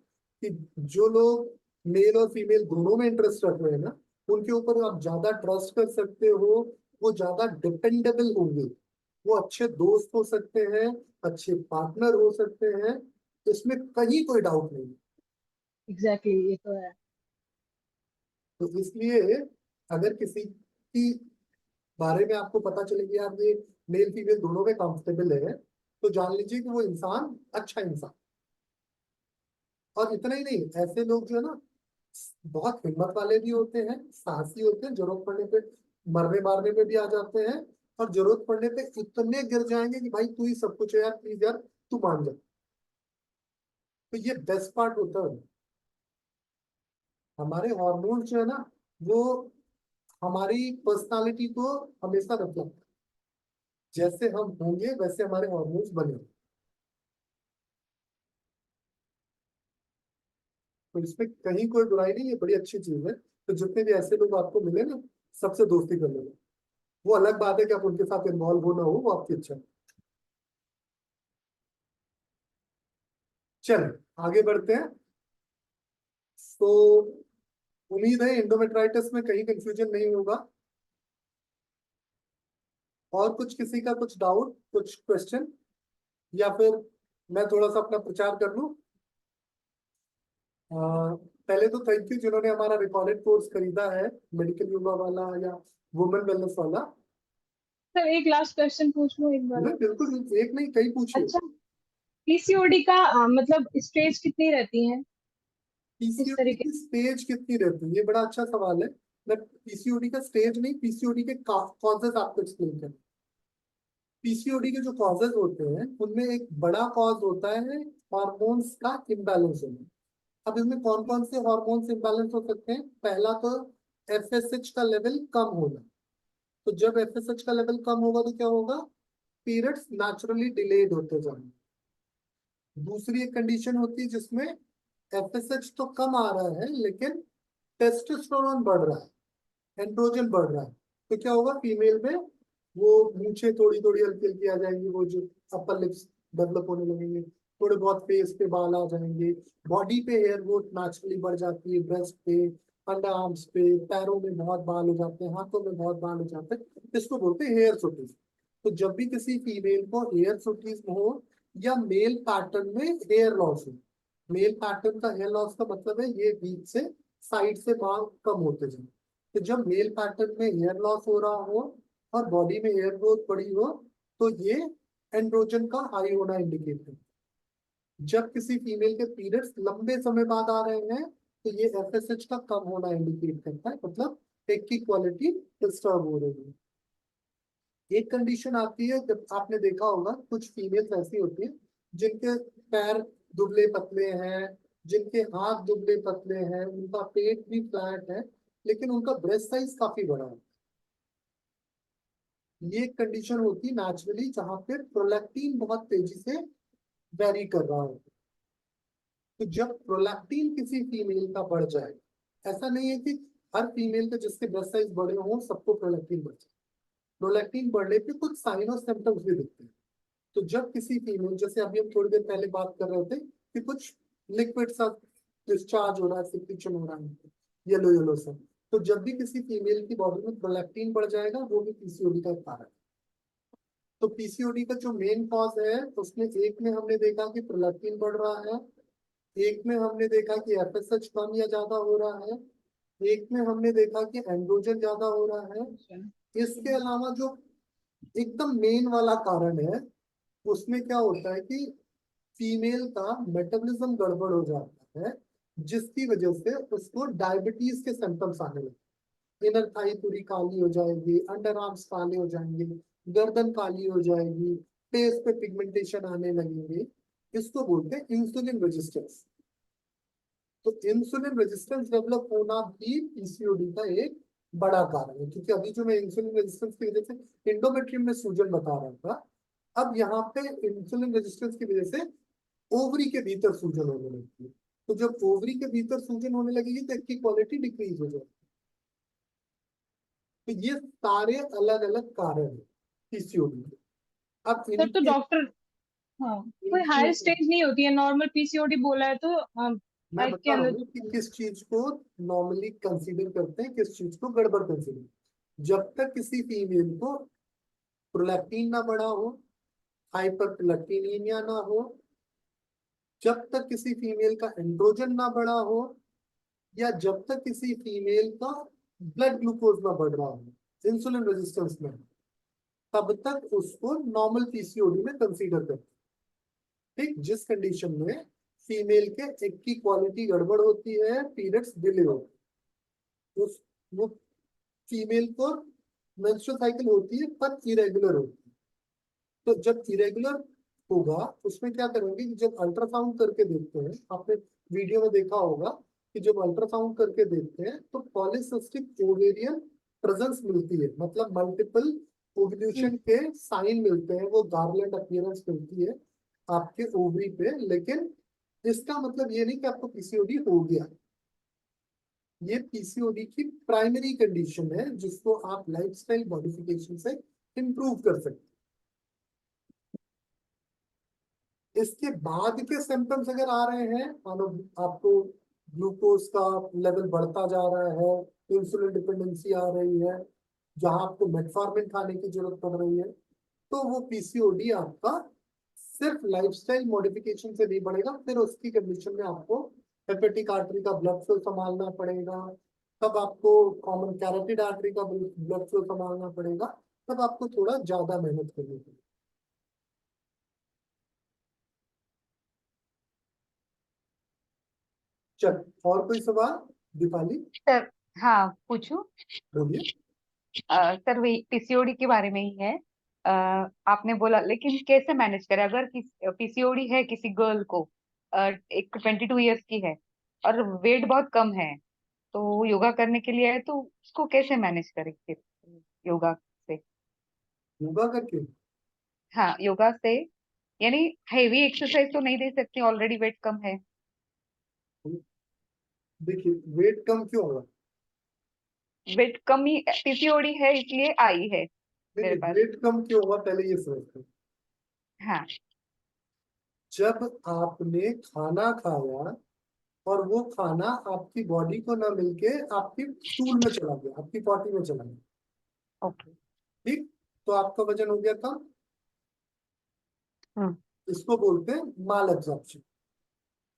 कि जो लोग मेल और फीमेल दोनों में इंटरेस्ट रख रहे हैं ना, उनके ऊपर आप ज्यादा ट्रस्ट कर सकते हो, वो ज्यादा डिपेंडेबल होंगे, वो अच्छे दोस्त हो सकते हैं, अच्छे पार्टनर हो सकते हैं, इसमें कहीं कोई डाउट नहीं। एग्जैक्टली ये तो है। तो इसलिए अगर किसी की बारे में आपको पता चले कि यार ये मेल फीमेल दोनों में कंफर्टेबल है, तो जान लीजिए कि वो इंसान अच्छा इंसान। और इतना ही नहीं, ऐसे लोग जो है ना बहुत हिम्मत वाले भी होते हैं, साहसी होते हैं, जरूरत पड़ने पे मरने मारने पे भी आ जाते हैं, और जरूरत पड़ने पे इतने गिर जाएंगे कि भाई तू ही सब कुछ है यार, प्लीज यार तू मान जा। तो ये बेस्ट पार्ट होता है। हमारे हॉर्मोन्स जो है ना, वो हमारी पर्सनालिटी को हमेशा रिफ्लेक्ट, जैसे हम होंगे वैसे हमारे हॉर्मोन्स बने। तो इसमें कहीं कोई बुराई नहीं है, बड़ी अच्छी चीज है। तो जितने भी ऐसे लोग आपको मिले ना, सबसे दोस्ती कर लेना। वो अलग बात है कि आप उनके साथ इन्वॉल्व हो ना हो, वो आपकी इच्छा है। चल आगे बढ़ते हैं। तो उम्मीद है इंडोमेट्राइटिस में कहीं कंफ्यूजन नहीं होगा। और कुछ किसी का कुछ डाउट, कुछ क्वेश्चन, या फिर मैं थोड़ा सा अपना प्रचार कर लूं। पहले तो थैंक यू जिन्होंने हमारा रिकॉर्डेड कोर्स खरीदा है, मेडिकल योगा वाला या वुमेन वेलनेस वाला। सर एक लास्ट क्वेश्चन पूछ लूं एक बार और? बिल्कुल, एक नहीं कई पूछिए। अच्छा, पीसीओडी का मतलब स्टेज कितनी रहती है इस पीसीओडी तरीके? की स्टेज कितनी रहती है, ये बड़ा अच्छा सवाल है। मैं पीसीओडी का स्टेज नहीं, पीसीओडी के कॉजेज आपको एक्सप्लेन करें। पीसीओडी के जो कॉजेज होते हैं उनमें एक बड़ा कॉज होता है हार्मोन्स का इम्बैलेंस होना। अब इसमें कौन कौन से हार्मोन्स इम्बैलेंस हो सकते हैं? पहला तो एफएसएच का लेवल कम होना। तो जब एफएसएच का लेवल कम होगा तो क्या होगा? पीरियड्स नेचुरली डिलेड होते जाएंगे। दूसरी एक कंडीशन होती है जिसमें एफएसएच तो कम आ रहा है लेकिन टेस्टोस्टेरोन बढ़ रहा है, एंड्रोजन बढ़ रहा है। तो क्या होगा? फीमेल में वो मूछें थोड़ी थोड़ी हल्की हल्की आ जाएंगी, वो जो अपर लिप्स डेवलप होने लगेंगे, थोड़े बहुत फेस पे बाल आ जाएंगे, बॉडी पे हेयर ग्रोथ नेचुरली बढ़ जाती है, ब्रेस्ट पे, अंडर आर्म्स पे, पैरों में बहुत बाल हो जाते हैं, हाथों में बहुत बाल हो जाते हैं। इसको बोलते हैं हेयर सूटीज। तो जब भी किसी फीमेल को हेयर सूटीज हो या मेल पैटर्न में हेयर लॉस हो, मेल पैटर्न का हेयर लॉस का मतलब है ये बीच से साइड से बाल कम होते जाए। तो जब मेल पैटर्न में हेयर लॉस हो रहा हो और बॉडी में हेयर ग्रोथ बढ़ी हो, तो ये एंड्रोजन का हाई होना इंडिकेट है। जब किसी फीमेल के पीरियड्स लंबे समय बाद आ रहे हैं, तो ये एफएसएच का कम होना इंडिकेट करता है, मतलब एक की क्वालिटी डिस्टर्ब हो रही है। एक कंडीशन आती है, जब आपने देखा होगा कुछ फीमेल्स ऐसी होती है जिनके पैर दुबले पतले हैं, जिनके हाथ दुबले पतले हैं, उनका पेट भी फ्लैट है, लेकिन उनका ब्रेस्ट साइज काफी बड़ा है। ये एक कंडीशन होती है नेचुरली जहां पे प्रोलैक्टिन बहुत तेजी से वेरी कर रहा है। तो जब प्रोलैक्टिन किसी फीमेल का बढ़ जाए, ऐसा नहीं है कि हर फीमेल के जिसके ब्रेस्ट साइज बड़े हों सबको प्रोलैक्टिन बढ़ जाए। प्रोलैक्टिन बढ़ने पे कुछ साइन और सिम्टम्स भी दिखते हैं। तो जब किसी फीमेल, जैसे अभी हम थोड़ी देर पहले बात कर रहे थे कि कुछ लिक्विड सा डिस्चार्ज हो रहा है, सिक्रीशन हो रहा है, येलो येलो सा, तो जब भी किसी फीमेल की बॉडी में प्रोलैक्टिन बढ़ जाएगा, वो भी पीसीओडी का कारण है। तो पीसीओडी का जो मेन कॉज है उसमें एक में हमने देखा कि प्रोलैक्टिन बढ़ रहा है, एक में हमने देखा कि एफएसएच कम या ज्यादा हो रहा है, एक में हमने देखा कि एंड्रोजन ज्यादा हो रहा है। इसके अलावा जो एकदम मेन वाला कारण है, उसमें क्या होता है कि फीमेल का मेटाबॉलिज्म गड़बड़ हो जाता है, जिसकी वजह से उसको डायबिटीज के सिम्टम्स आने लगते। इनर थाई पूरी काली हो जाएगी, अंडर आर्म्स काले हो जाएंगे, गर्दन काली हो जाएगी, फेस पे पिगमेंटेशन आने लगेंगे। इसको बोलते हैं इंसुलिन रेजिस्टेंस। तो इंसुलिन रेजिस्टेंस डेवलप होना भी पीसीओडी का एक बड़ा कारण है, क्योंकि अभी जो मैं इंसुलिन रेजिस्टेंस की वजह से इंडोमेट्रियम में सूजन बता रहा था, अब यहाँ पे इंसुलिन रेजिस्टेंस की वजह से ओवरी के भीतर सूजन होने लगती है। तो जब ओवरी के भीतर सूजन होने लगेगी तो इसकी क्वालिटी डिक्रीज हो जाएगी। तो ये सारे अलग अलग कारण है पीसीओडी के। अब सर तो इनके डॉक्टर, हाँ, कोई हायर स्टेज नहीं होती है, नॉर्मल पीसीओडी बोला है तो मैं आई बता रहा कैन। हूँ कि किस चीज को नॉर्मली कंसीडर करते हैं, किस चीज को गड़बड़ कंसीडर। जब तक किसी फीमेल को प्रोलैक्टिन ना बढ़ा हो, हाइपर प्रोलैक्टिनीमिया ना हो, जब तक किसी फीमेल का एंड्रोजन ना बढ़ा हो, या जब तक किसी फीमेल का ब्लड ग्लूकोज ना बढ़ रहा हो, इंसुलिन रेजिस्टेंस में, तब तक उसको नॉर्मल पीसीओडी में कंसीडर करते हैं। ठीक, जिस कंडीशन में फीमेल के एग की क्वालिटी गड़बड़ होती है, पीरियड्स डिले होती है, उस वो फीमेल को मेंस्ट्रुअल साइकिल होती है पर इरेगुलर होती है। तो जब इरेगुलर होगा उसमें क्या करेंगे कि जब अल्ट्रासाउंड करके देखते हैं, आपने वीडियो में देखा होगा कि जब अल्ट्रासाउंड करके देखते हैं तो पॉलीसिस्टिक ओवेरियन प्रेजेंस मिलती है, मतलब मल्टीपल ओव्यूलेशन के साइन मिलते हैं, वो गार्लैंड अपीयरेंस मिलती है आपके ओवरी पे। लेकिन इसका मतलब ये नहीं कि आपको पीसीओडी हो गया। ये पीसीओडी की प्राइमरी कंडीशन है जिसको आप लाइफस्टाइल मॉडिफिकेशन से इंप्रूव कर सकते हैं। इसके बाद के सिम्टम्स अगर आ रहे हैं, मानो आपको ग्लूकोज का लेवल बढ़ता जा रहा है, इंसुलिन डिपेंडेंसी आ रही है, जहां आपको मेटफॉर्मिन खाने की जरूरत पड़ रही है, तो वो पीसीओडी आपका सिर्फ लाइफस्टाइल मॉडिफिकेशन से नहीं बढ़ेगा। फिर उसकी कंडीशन में आपको हेपेटिक आर्टरी का ब्लड फ्लो संभालना पड़ेगा, तब आपको कॉमन कैरोटिड आर्टरी का ब्लड फ्लो संभालना पड़ेगा, तब आपको थोड़ा ज्यादा मेहनत करनी पड़ेगी। चल, और कोई सवाल दीपाली? सर, हाँ पूछूं? बोलिए। सर वही पीसीओडी के बारे में ही है। आपने बोला, लेकिन कैसे मैनेज करें अगर पीसीओडी है किसी गर्ल को, एक 22 ईयर्स की है और वेट बहुत कम है, तो वो योगा करने के लिए है, तो उसको कैसे मैनेज करें फिर योगा से? योगा करके? हाँ, योगा से, यानी हेवी एक्सरसाइज तो नहीं दे सकती, ऑलरेडी वेट कम है। देखिए, वेट कम क्यों होगा? वेट कम ही पीसीओडी है इसलिए आई है मेरे देखिए, पास। वेट कम क्यों होगा पहले ये समझते हैं। हाँ। जब आपने खाना खाया और वो खाना आपकी बॉडी को ना मिलके आपकी स्टूल में चला गया, आपकी पॉटी में चला गया, ओके। ठीक, तो आपका वजन हो गया कम। हम्म। इसको बोलते हैं माल एब्जॉर्प्शन।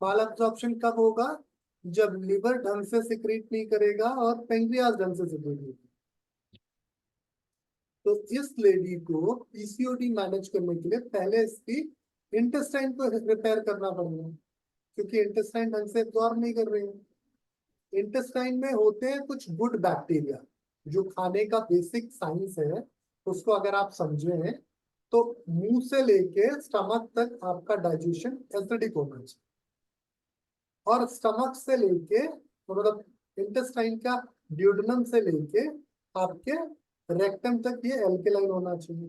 माल एब्जॉर्प्शन कब होगा? जब लिवर ढंग से सिक्रीट नहीं करेगा और पेंक्रियास ढंग से सिक्रीट नहीं करेगा। तो इस लेडी को पीसीओडी मैनेज करने के लिए पहले इसकी इंटेस्टाइन को रिपेयर करना पड़ेगा, क्योंकि इंटेस्टाइन ढंग से एब्जॉर्ब नहीं कर रहे हैं। इंटेस्टाइन में होते हैं कुछ गुड बैक्टीरिया, जो खाने का बेसिक साइंस है, उसको अगर आप समझे हैं तो मुंह से लेके स्टमक तक आपका डाइजेशन एसिडिक होना चाहिए, और स्टमक से लेके मतलब इंटेस्टाइन का ड्यूडेनम से लेके आपके रेक्टम तक ये एल्केलाइन होना चाहिए।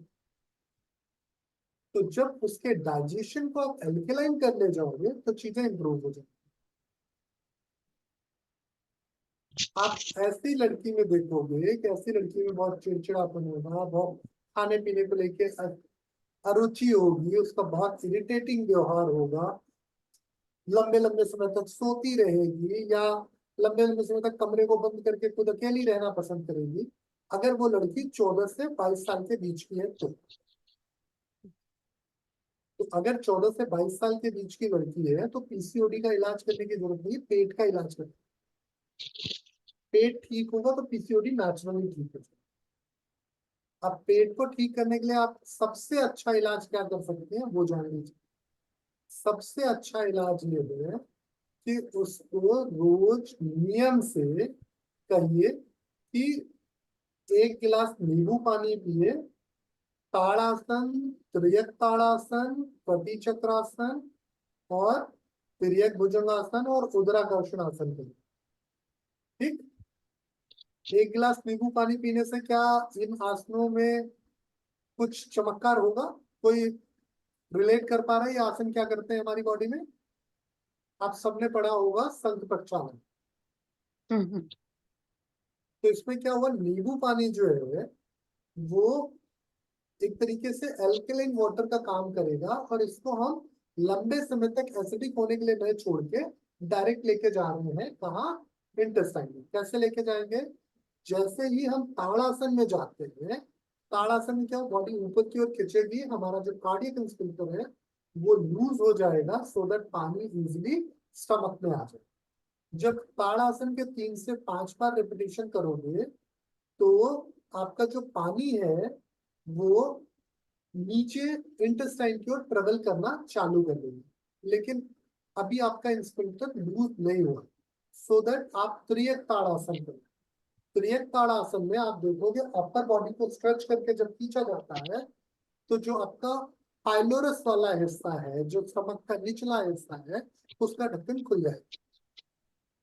तो जब उसके डाइजेशन को आप एल्केलाइन करने जाओगे तो चीजें इंप्रूव हो जाएंगी। आप ऐसी लड़की में देखोगे कि ऐसी लड़की में बहुत चिड़चिड़ापन होगा, बहुत खाने पीने को लेके अरुचि होगी, उसका बहुत इरिटेटिंग व्यवहार होगा, लंबे लंबे समय तक सोती रहेगी, या लंबे लंबे समय तक कमरे को बंद करके खुद अकेली रहना पसंद करेगी, अगर वो लड़की 14 से 22 साल के बीच की है तो अगर 14 से 22 साल के बीच की लड़की है तो पीसीओडी का इलाज करने की जरूरत नहीं है, पेट का इलाज करना। पेट ठीक होगा तो पीसीओडी नेचुरली ठीक हो जाएगा। अब पेट को ठीक करने के लिए आप सबसे अच्छा इलाज क्या कर सकते हैं वो जान लीजिए। सबसे अच्छा इलाज ये है कि उसको रोज नियम से कहिए कि 1 गिलास नींबू पानी पिए, ताड़ासन, त्रियक ताड़ासन, कटी चक्रासन और तिर्यक भुजंगासन और उदराकर्षण आसन करें। ठीक, एक गिलास नींबू पानी पीने से क्या इन आसनों में कुछ चमत्कार होगा? कोई रिलेट कर पा रहा है ये आसन क्या करते हैं हमारी बॉडी में? आप सबने पढ़ा होगा संघ प्रक्षालन। तो इसमें क्या हुआ, नींबू पानी जो है वो एक तरीके से अल्कलाइन वाटर का काम करेगा और इसको हम लंबे समय तक एसिडिक होने के लिए नहीं छोड़ के डायरेक्ट लेके जा रहे हैं। कहाँ? इंटेस्टाइन में। कैसे लेके जाएंगे? जैसे ही हम ताड़ासन में जाते हैं, ताड़ासन में क्या बॉडी ऊपर की ओर खिंचेगी, हमारा जो कार्डियक स्फिंक्टर है वो लूज हो जाएगा सो दैट पानी इजिली स्टमक में आ जाए। जब ताड़ासन के 3 से 5 बार रिपीटेशन करोगे तो आपका जो पानी है वो नीचे इंटेस्टाइन की ओर ट्रेवल करना चालू कर देगी। लेकिन अभी आपका इंस्फिंक्टर लूज नहीं हुआ, सो दैट आप त्रियक ताड़ासन करें। त्रियक ताड़ासन में आप देखोगे अपर बॉडी को स्ट्रेच करके जब खींचा जाता है तो जो आपका पाइलोरस वाला हिस्सा है, जो स्टमक का निचला हिस्सा है, उसका ढक्कन खुल जाएगा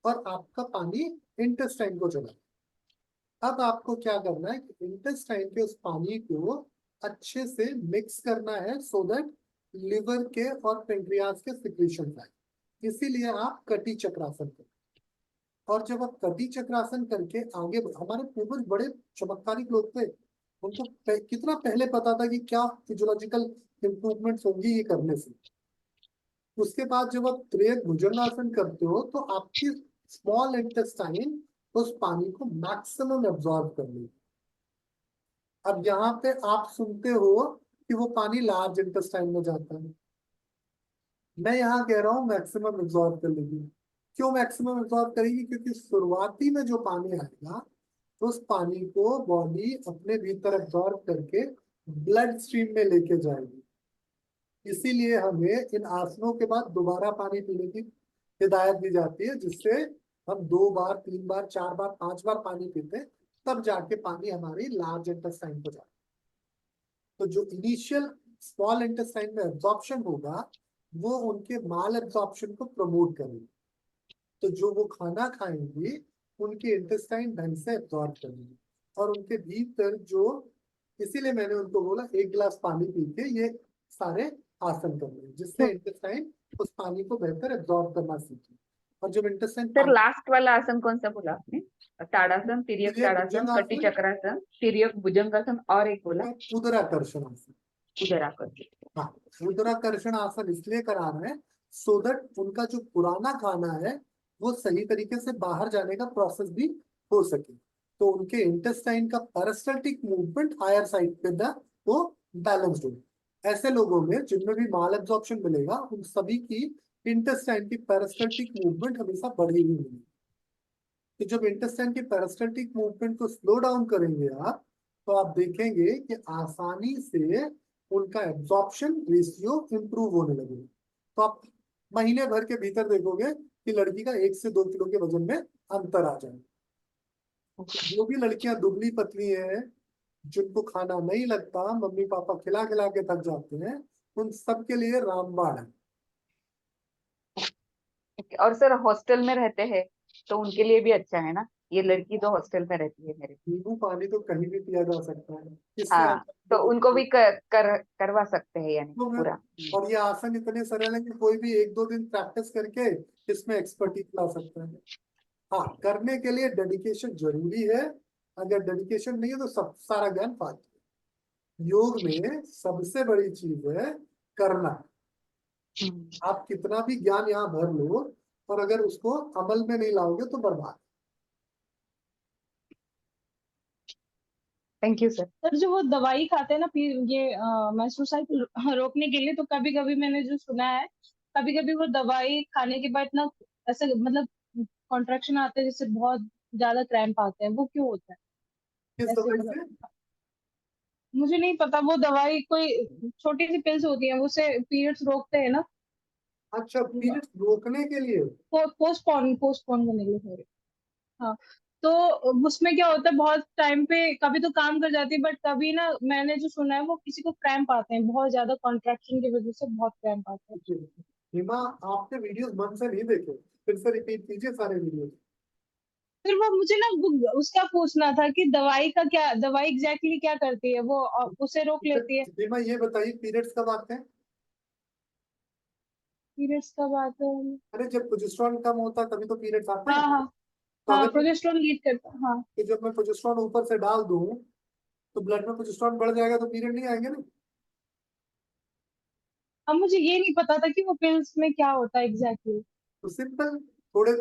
और आपका पानी इंटेस्टाइन को चला। अब आपको क्या करना है कि इंटेस्टाइन के उस पानी को अच्छे से मिक्स करना है सो दैट लिवर के और पेंक्रियाज के सिक्रीशन आए। इसीलिए आप कटी चक्रासन करें। और जब आप कटी चक्रासन करके आगे हमारे पूर्वज बड़े चमत्कारिक लोग थे, उनको कितना पहले पता था कि क्या फिजियोलॉजिकल इंप्रूवमेंट्स होंगी ये करने से। उसके बाद जब आप त्रियक भुजंगासन करते हो तो आपकी स्मॉल इंटेस्टाइन उस पानी को मैक्सिमम एब्जॉर्ब कर लेगी। अब यहाँ पे आप सुनते हो कि वो पानी लार्ज इंटेस्टाइन में जाता है। मैं यहाँ कह रहा हूँ मैक्सिमम एब्जॉर्ब कर लेगी। क्यों मैक्सिमम एब्जॉर्ब करेगी? क्योंकि शुरुआती में जो पानी आएगा उस पानी को बॉडी अपने भीतर एब्जॉर्ब करके ब्लड स्ट्रीम में लेके जाएगी। इसीलिए हमें इन आसनों के बाद दोबारा पानी पीने की हिदायत दी जाती है, जिससे हम 2 बार 3 बार 4 बार 5 बार पानी पीते हैं, तब जाके पानी हमारी लार्ज इंटेस्टाइन को जाता है। तो जो इनिशियल स्मॉल इंटेस्टाइन में एब्जॉर्प्शन होगा वो उनके माल एब्जॉर्प्शन को प्रमोट करेगी। तो जो वो खाना खाएंगे उनके इंटेस्टाइन ढंग से एब्जॉर्ब करेंगे और उनके भीतर जो, इसीलिए मैंने उनको बोला 1 गिलास पानी पी के ये सारे आसन करने, जिससे इंटेस्टाइन उस पानी को बेहतर एब्जॉर्ब करना सीखे। और जब इंटेस्टाइन सर लास्ट वाला आसन कौन सा बोला आपने? ताड़ासन, तिर्यक ताड़ासन, कटी चक्रासन, तिर्यक भुजंगासन और एक बोला उदराकर्षण आसन। उदराकर्षण। हाँ, उदराकर्षण आसन इसलिए करा रहे हैं सो दैट उनका जो पुराना खाना है वो सही तरीके से बाहर जाने का प्रोसेस भी हो सके, तो उनके इंटेस्टाइन का पेरिस्टल्टिक मूवमेंट हायर साइड पे वो बैलेंस्ड हो। ऐसे लोगों में जिनमें भी माल एब्जॉर्प्शन मिलेगा उन सभी की इंटेस्टाइन की पेरिस्टल्टिक मूवमेंट हमेशा बढ़ी हुई मिलेगी। तो जब इंटेस्टाइन की पेरिस्टल्टिक मूवमेंट को स्लो डाउन करेंगे आप, तो आप देखेंगे कि आसानी से उनका एब्जॉर्प्शन रेशियो इंप्रूव होने लगेगा। तो आप महीने भर के भीतर देखोगे कि लड़की का 1 से 2 किलो के वजन में अंतर आ जाएगा। जो भी लड़कियां दुबली पतली हैं, जिनको खाना नहीं लगता, मम्मी पापा खिला खिला के थक जाते हैं, उन सबके लिए रामबाण है। और सर हॉस्टल में रहते हैं तो उनके लिए भी अच्छा है ना? ये लड़की तो हॉस्टल में रहती है मेरे। नींबू पानी तो कहीं भी पिया जा सकता है, इससे हाँ, तो उनको भी करवा सकते हैं यानी तो पूरा। और ये आसन इतने सरल है कि कोई भी 1-2 दिन प्रैक्टिस करके इसमें एक्सपर्टीज ला सकता है। हाँ, करने के लिए डेडिकेशन जरूरी है। अगर डेडिकेशन नहीं है तो सब सारा ज्ञान फालतू है। योग में सबसे बड़ी चीज है करना। आप कितना भी ज्ञान यहाँ भर लो और अगर उसको अमल में नहीं लाओगे तो बर्बाद। Thank you sir. सर जो वो दवाई खाते हैं ना फिर ये मेंस्ट्रुअल रोकने के लिए, तो कभी कभी मैंने जो सुना है, कभी कभी वो दवाई खाने के बाद ना ऐसे मतलब कॉन्ट्रैक्शन आते हैं जिससे बहुत ज्यादा क्रैम्प आते हैं, वो क्यों होता है? किस ऐसे दवाई मतलब से? मुझे नहीं पता, वो दवाई कोई छोटी सी पिल्स होती है, उससे पीरियड्स रोकते हैं ना। अच्छा, पीरियड्स रोकने के लिए? पोस्टपोन करने के लिए, सॉरी। हाँ, तो उसमें क्या होता है, बहुत टाइम पे कभी तो काम कर जाती है, बट कभी ना मैंने जो सुना है वो किसी को क्रैम्प आते हैं, बहुत ज्यादा कॉन्ट्रैक्शन की वजह से बहुत क्रैम्प आते हैं। हिमा, आपने वीडियोस मन से नहीं देखे, फिर से रिपीट कीजिए सारे वीडियोस। फिर वो मुझे ना उसका पूछना था कि दवाई का क्या, दवाई एग्जैक्टली क्या करती है वो, उसे रोक लेती है। हिमा ये बताइए पीरियड्स कब आते हैं? पीरियड्स कब आते हैं? अरे जब प्रोजेस्टेरॉन कम होता है तभी तो पीरियड्स आते हाँ हैं। हाँ तो हाँ, अगर प्रोजेस्टेरॉन लीड करता है, हाँ। तो जब मैं प्रोजेस्टेरॉन ऊपर से डाल दूं तो ब्लड में प्रोजेस्टेरॉन बढ़ जाएगा तो पीरियड नहीं आएंगे ना। अब मुझे ये नहीं पता था कि वो पिल्स में क्या होता है एग्जैक्टली। तो सिंपल, थोड़े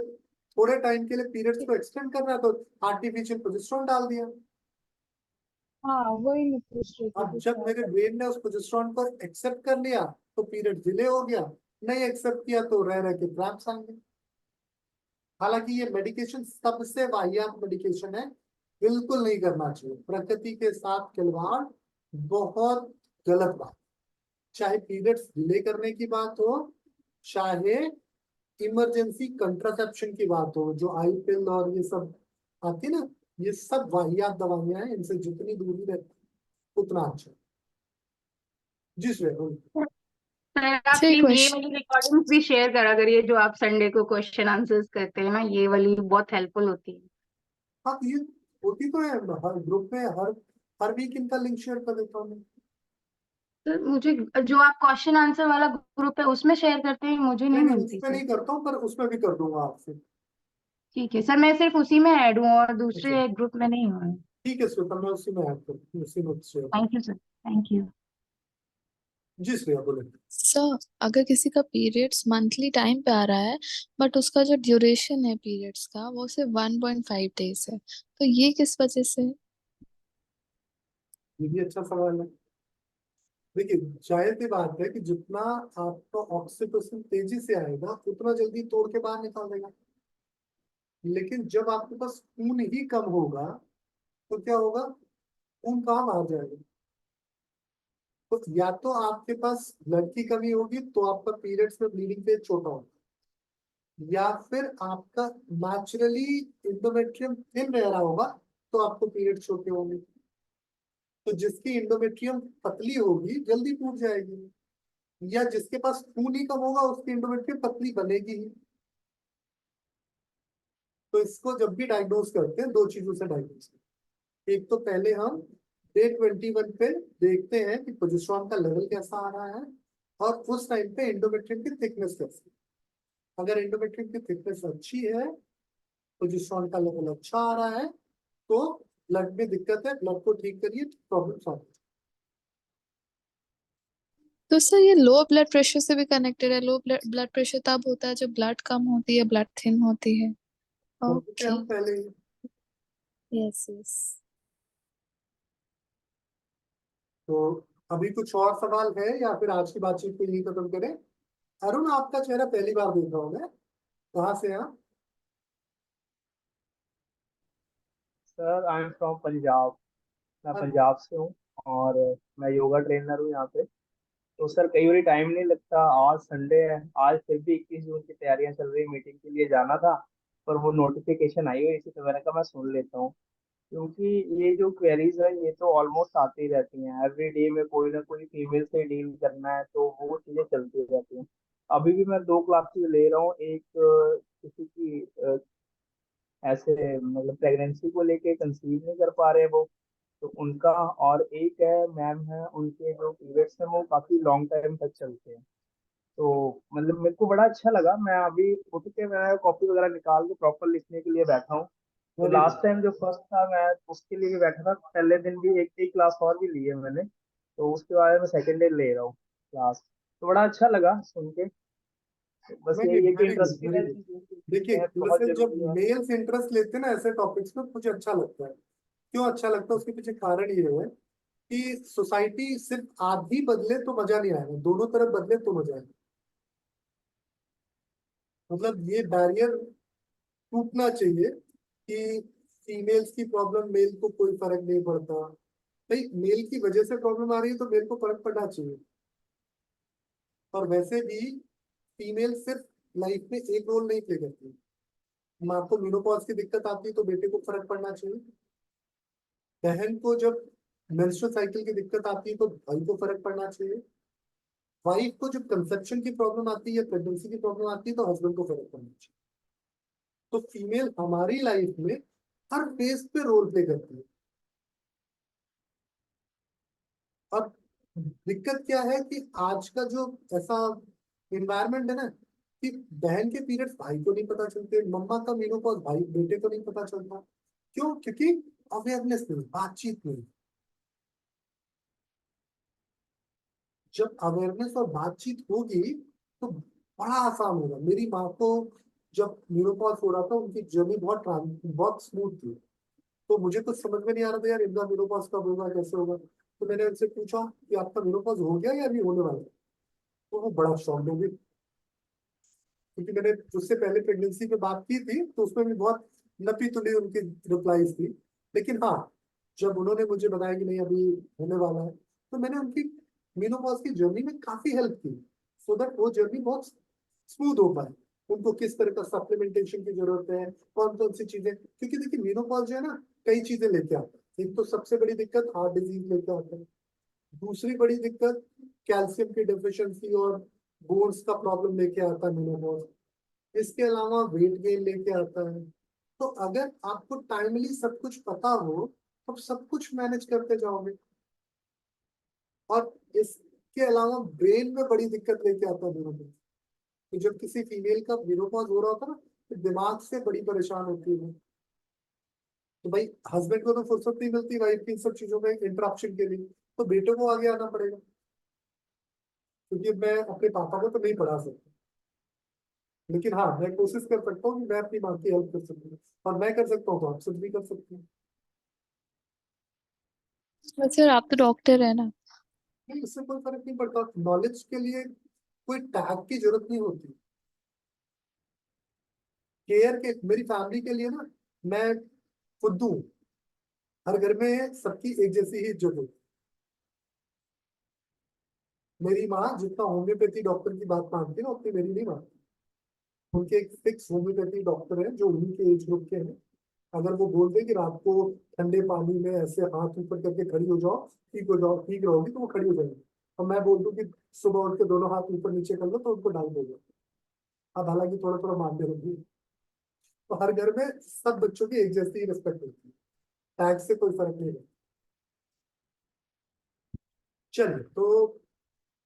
थोड़े टाइम के लिए पीरियड्स को एक्सटेंड करना है तो आर्टिफिशियल प्रोजेस्टेरॉन डाल दिया। हाँ, वही मैं पूछ रही थी अब कि जब क्या मेरे होता है। ब्रेन ने उस प्रोजेस्टेरॉन को एक्सेप्ट कर लिया तो पीरियड डिले हो गया, नहीं एक्सेप्ट किया तो रह रह के क्रैम्प्स आएंगे। हालांकि ये मेडिकेशन सबसे वाहियात मेडिकेशन है, बिल्कुल नहीं करना चाहिए। प्रकृति के साथ खिलवाड़ बहुत गलत बात। चाहे पीरियड्स डिले करने की बात हो, चाहे इमरजेंसी कंट्रासेप्शन की बात हो, जो आई पिल और ये सब आती ना, ये सब वाहियात दवाइयां हैं, इनसे जितनी दूरी रहे उतना अच्छा। जी श्रेया। सर आप सर प्लीज ये क्वेश्चन, वाली रिकॉर्डिंग्स भी शेयर करा करिए जो आप संडे को क्वेश्चन आंसर्स करते हैं ना, ये वाली बहुत हेल्पफुल होती है। हाँ तो ये होती तो है, हर ग्रुप में हर हर वीक इनका लिंक शेयर कर देता हूँ मैं। सर मुझे जो आप क्वेश्चन आंसर वाला ग्रुप है उसमें शेयर करते हैं, मुझे नहीं नहीं नहीं, मिलती उसमें सर। नहीं करता हूँ, पर उसमें भी कर दूंगा आपसे। ठीक है सर, मैं सिर्फ उसी में ऐड हूँ और अच्छा दूसरे ग्रुप में नहीं हूँ। ठीक है श्वेता, मैं उसी में ऐड कर उसी में शेयर कर। Thank you sir, thank you. जी श्रेया बोले। सर अगर किसी का पीरियड्स मंथली टाइम पे आ रहा है बट उसका जो ड्यूरेशन है पीरियड्स का वो सिर्फ 1.5 डेज है, तो ये किस वजह से है? ये भी अच्छा सवाल है। देखिए जाहिर सी बात है कि जितना आपका ऑक्सीटोसिन तेजी से आएगा उतना जल्दी तोड़ के बाहर निकाल देगा। लेकिन जब आपके पास खून ही कम होगा तो क्या होगा? खून कहाँ बाहर जाएगा? तो या तो आपके पास ब्लड की कमी होगी तो आपका पीरियड्स में ब्लीडिंग फेज छोटा होगा, या फिर आपका नेचुरली इंडोमेट्रियम थिन रह रहा होगा तो आपको पीरियड छोटे होंगे। तो जिसकी इंडोमेट्रियम पतली होगी जल्दी टूट जाएगी, या जिसके पास खून ही कम होगा उसकी इंडोमेट्रियम पतली बनेगी ही। तो इसको जब भी डायग्नोज करते हैं दो चीजों से डायग्नोज करते हैं। एक तो पहले हम डे 21 पे देखते हैं कि प्रोजेस्टेरॉन का लेवल कैसा आ रहा है, और उस टाइम पे इंडोमेट्रियम की थिकनेस कैसी है। अगर इंडोमेट्रियम की थिकनेस अच्छी है, प्रोजेस्टेरॉन का लेवल अच्छा आ रहा है, तो ब्लड में दिक्कत है, ब्लड को ठीक करिए, प्रॉब्लम सॉल्व। तो सर ये लो ब्लड प्रेशर से भी कनेक्टेड है? लो ब्लड प्रेशर तब होता है जब ब्लड कम होती है, ब्लड थिन होती है। बोलते थे ओके। हम पहले ही। Yes yes. तो अभी कुछ और सवाल है या फिर आज की बातचीत को यही खत्म करें? अरुण, आपका चेहरा पहली बार देख रहा हूँ मैं, कहाँ से हैं आप? Sir I am from Punjab. मैं अ- पंजाब से हूँ और मैं योगा ट्रेनर हूँ यहाँ पे। तो सर कई बार टाइम नहीं लगता। आज संडे है, आज फिर भी 21 जून की तैयारियां चल रही, मीटिंग के लिए जाना था, पर वो नोटिफिकेशन आई हुई थी तो मैंने कहा मैं सुन लेता हूँ। क्योंकि ये जो क्वेरीज है ये तो ऑलमोस्ट आती ही रहती हैं, एवरी डे में कोई ना कोई फीमेल से डील करना है तो वो चीजें चलती रहती हैं। अभी भी मैं 2 क्लासेस ले रहा हूँ, एक किसी की ऐसे मतलब प्रेगनेंसी को लेके कंसीव नहीं कर पा रहे वो, तो उनका, और एक है मैम है उनके जो पीरियड्स हैं वो काफी लॉन्ग टाइम तक चलते हैं। तो मतलब मेरे को बड़ा अच्छा लगा, मैं अभी उठ के मैं कॉपी वगैरह निकाल के प्रॉपर लिखने के लिए बैठा हूँ। तो वेरी गुड। लास्ट टाइम जो फर्स्ट था मैं उसके लिए भी बैठा था, पहले दिन भी एक एक क्लास और भी ली है मैंने, तो उसके बाद मैं सेकेंड डे ले रहा हूँ क्लास। तो बड़ा अच्छा लगा सुन के। बस नहीं नहीं, यही है कि very good very interesting good. चीजें सीखते देखिए हैं, बहुत वैसे जब जरूरी है। मेल्स इंटरेस्ट लेते हैं ना ऐसे टॉपिक्स में, मुझे अच्छा लगता है। क्यों अच्छा लगता है? उसके पीछे कारण ये है कि सोसाइटी सिर्फ आधी बदले तो मजा नहीं आएगा, दोनों तरफ बदले तो मजा आएगा। मतलब ये बैरियर टूटना चाहिए कि फीमेल्स की प्रॉब्लम मेल को कोई फर्क नहीं पड़ता। भाई मेल की वजह से प्रॉब्लम आ रही है तो मेल को फर्क पड़ना चाहिए। और वैसे भी फीमेल सिर्फ लाइफ में एक रोल नहीं प्ले करती। माँ को मेनोपॉज की दिक्कत आती है तो बेटे को फर्क पड़ना चाहिए। बहन को जब मेंस्ट्रुअल साइकिल की दिक्कत आती है तो भाई को फर्क पड़ना चाहिए। वाइफ को जब कंसेप्शन की प्रॉब्लम आती है या प्रेगनेंसी की प्रॉब्लम आती है तो हस्बैंड को फर्क पड़ना चाहिए। तो फीमेल हमारी लाइफ में हर फेज पे रोल प्ले करती है। अब दिक्कत क्या है कि आज का जो ऐसा इन्वायरमेंट है ना, कि बहन के पीरियड्स भाई को नहीं पता चलते, मम्मा का मेनोपॉज भाई बेटे को नहीं पता चलता। क्यों? क्योंकि अवेयरनेस नहीं, बातचीत नहीं। जब अवेयरनेस और बातचीत होगी तो बड़ा आसान होगा। मेरी माँ को जब मेनोपॉज हो रहा था, उनकी जर्नी बहुत स्मूथ थी। तो मुझे कुछ समझ में नहीं आ रहा था यार, इनका मेनोपॉज कब होगा, कैसे होगा। तो मैंने उनसे पूछा कि आपका मेनोपॉज हो गया या अभी होने वाला है? तो वो बड़ा शॉक हो गई, क्योंकि मैंने उससे पहले प्रेगनेंसी पे बात की थी तो उसमें भी बहुत नपी तुली उनकी रिप्लाईज थी। लेकिन हाँ, जब उन्होंने मुझे बताया कि नहीं अभी होने वाला है, तो मैंने उनकी मेनोपॉज की जर्नी में काफी हेल्प की, सो दैट वो जर्नी बहुत स्मूथ हो पाए। उनको किस तरह का सप्लीमेंटेशन की जरूरत है, कौन कौन सी चीजें, क्योंकि देखिए मेनोपॉज जो है ना, कई चीजें लेके आता है। एक तो सबसे बड़ी दिक्कत हार्ट डिजीज लेके आता है। दूसरी बड़ी दिक्कत कैल्शियम की डेफिशिएंसी और बोन्स का प्रॉब्लम लेके आता है मेनोपॉज। इसके अलावा वेट गेन लेके आता है। तो अगर आपको टाइमली सब कुछ पता हो तो सब कुछ मैनेज करते जाओगे। और इसके अलावा ब्रेन में बड़ी दिक्कत लेके आता है मेनोपॉज। तो जब किसी फीमेल का मेनोपॉज हो रहा होता ना, तो दिमाग से बड़ी परेशान होती है। तो भाई हस्बैंड को तो फुर्सत नहीं मिलती वाइफ की इन सब चीजों में इंटरप्शन के लिए, तो बेटे को आगे आना पड़ेगा। क्योंकि मैं अपने पापा को तो नहीं पढ़ा सकता, लेकिन हाँ मैं कोशिश कर सकता हूँ कि मैं अपनी माँ की हेल्प कर सकूँ। और मैं कर सकता हूँ तो आप सब भी कर सकते हैं। वैसे आप तो डॉक्टर है ना। नहीं, इससे कोई फर्क नहीं पड़ता। नॉलेज के लिए कोई टैग की जरूरत नहीं होती। केयर के मेरी फैमिली के लिए ना, मैं खुद हूँ। हर घर में सबकी एक जैसी ही इज्जत होती है। मेरी माँ जितना होम्योपैथी डॉक्टर की बात मानती है ना, उतनी मेरी नहीं मानती। उनके एक फिक्स होम्योपैथी डॉक्टर है जो उन्हीं के एज ग्रुप के हैं। अगर वो बोल दे कि रात को ठंडे पानी में ऐसे हाथ ऊपर करके खड़ी हो जाओ, ठीक हो जाओ, ठीक रहोगी, तो वो खड़ी हो जाएगी। और मैं बोल दूं कि सुबह उठ के दोनों हाथ ऊपर नीचे कर लो, तो उनको डाल देगा। अब हालांकि थोड़ा थोड़ा मानते होंगे। तो हर घर में सब बच्चों की एक जैसी रिस्पेक्ट होती है, टैग से कोई फर्क नहीं है। चलिए, तो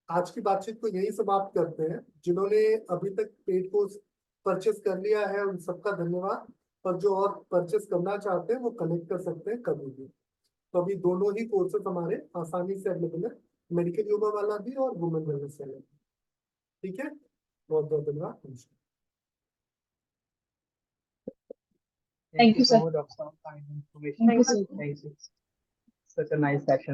आज की बातचीत को यही समाप्त करते हैं। जिन्होंने अभी तक पेड कोर्स परचेस कर लिया है उन सबका धन्यवाद। और जो और परचेस करना चाहते हैं वो कनेक्ट कर सकते हैं कभी भी। तो अभी दोनों ही कोर्सेज हमारे आसानी से अवेलेबल है, मेडिकल योगा वाला भी और वुमेन वेलनेस वाला भी। ठीक है, बहुत बहुत धन्यवाद, नमस्कार। Thank Thank you you, so sir. much, Dr. Saab, for the information. Thank you, sir. Thank you. Such a nice session.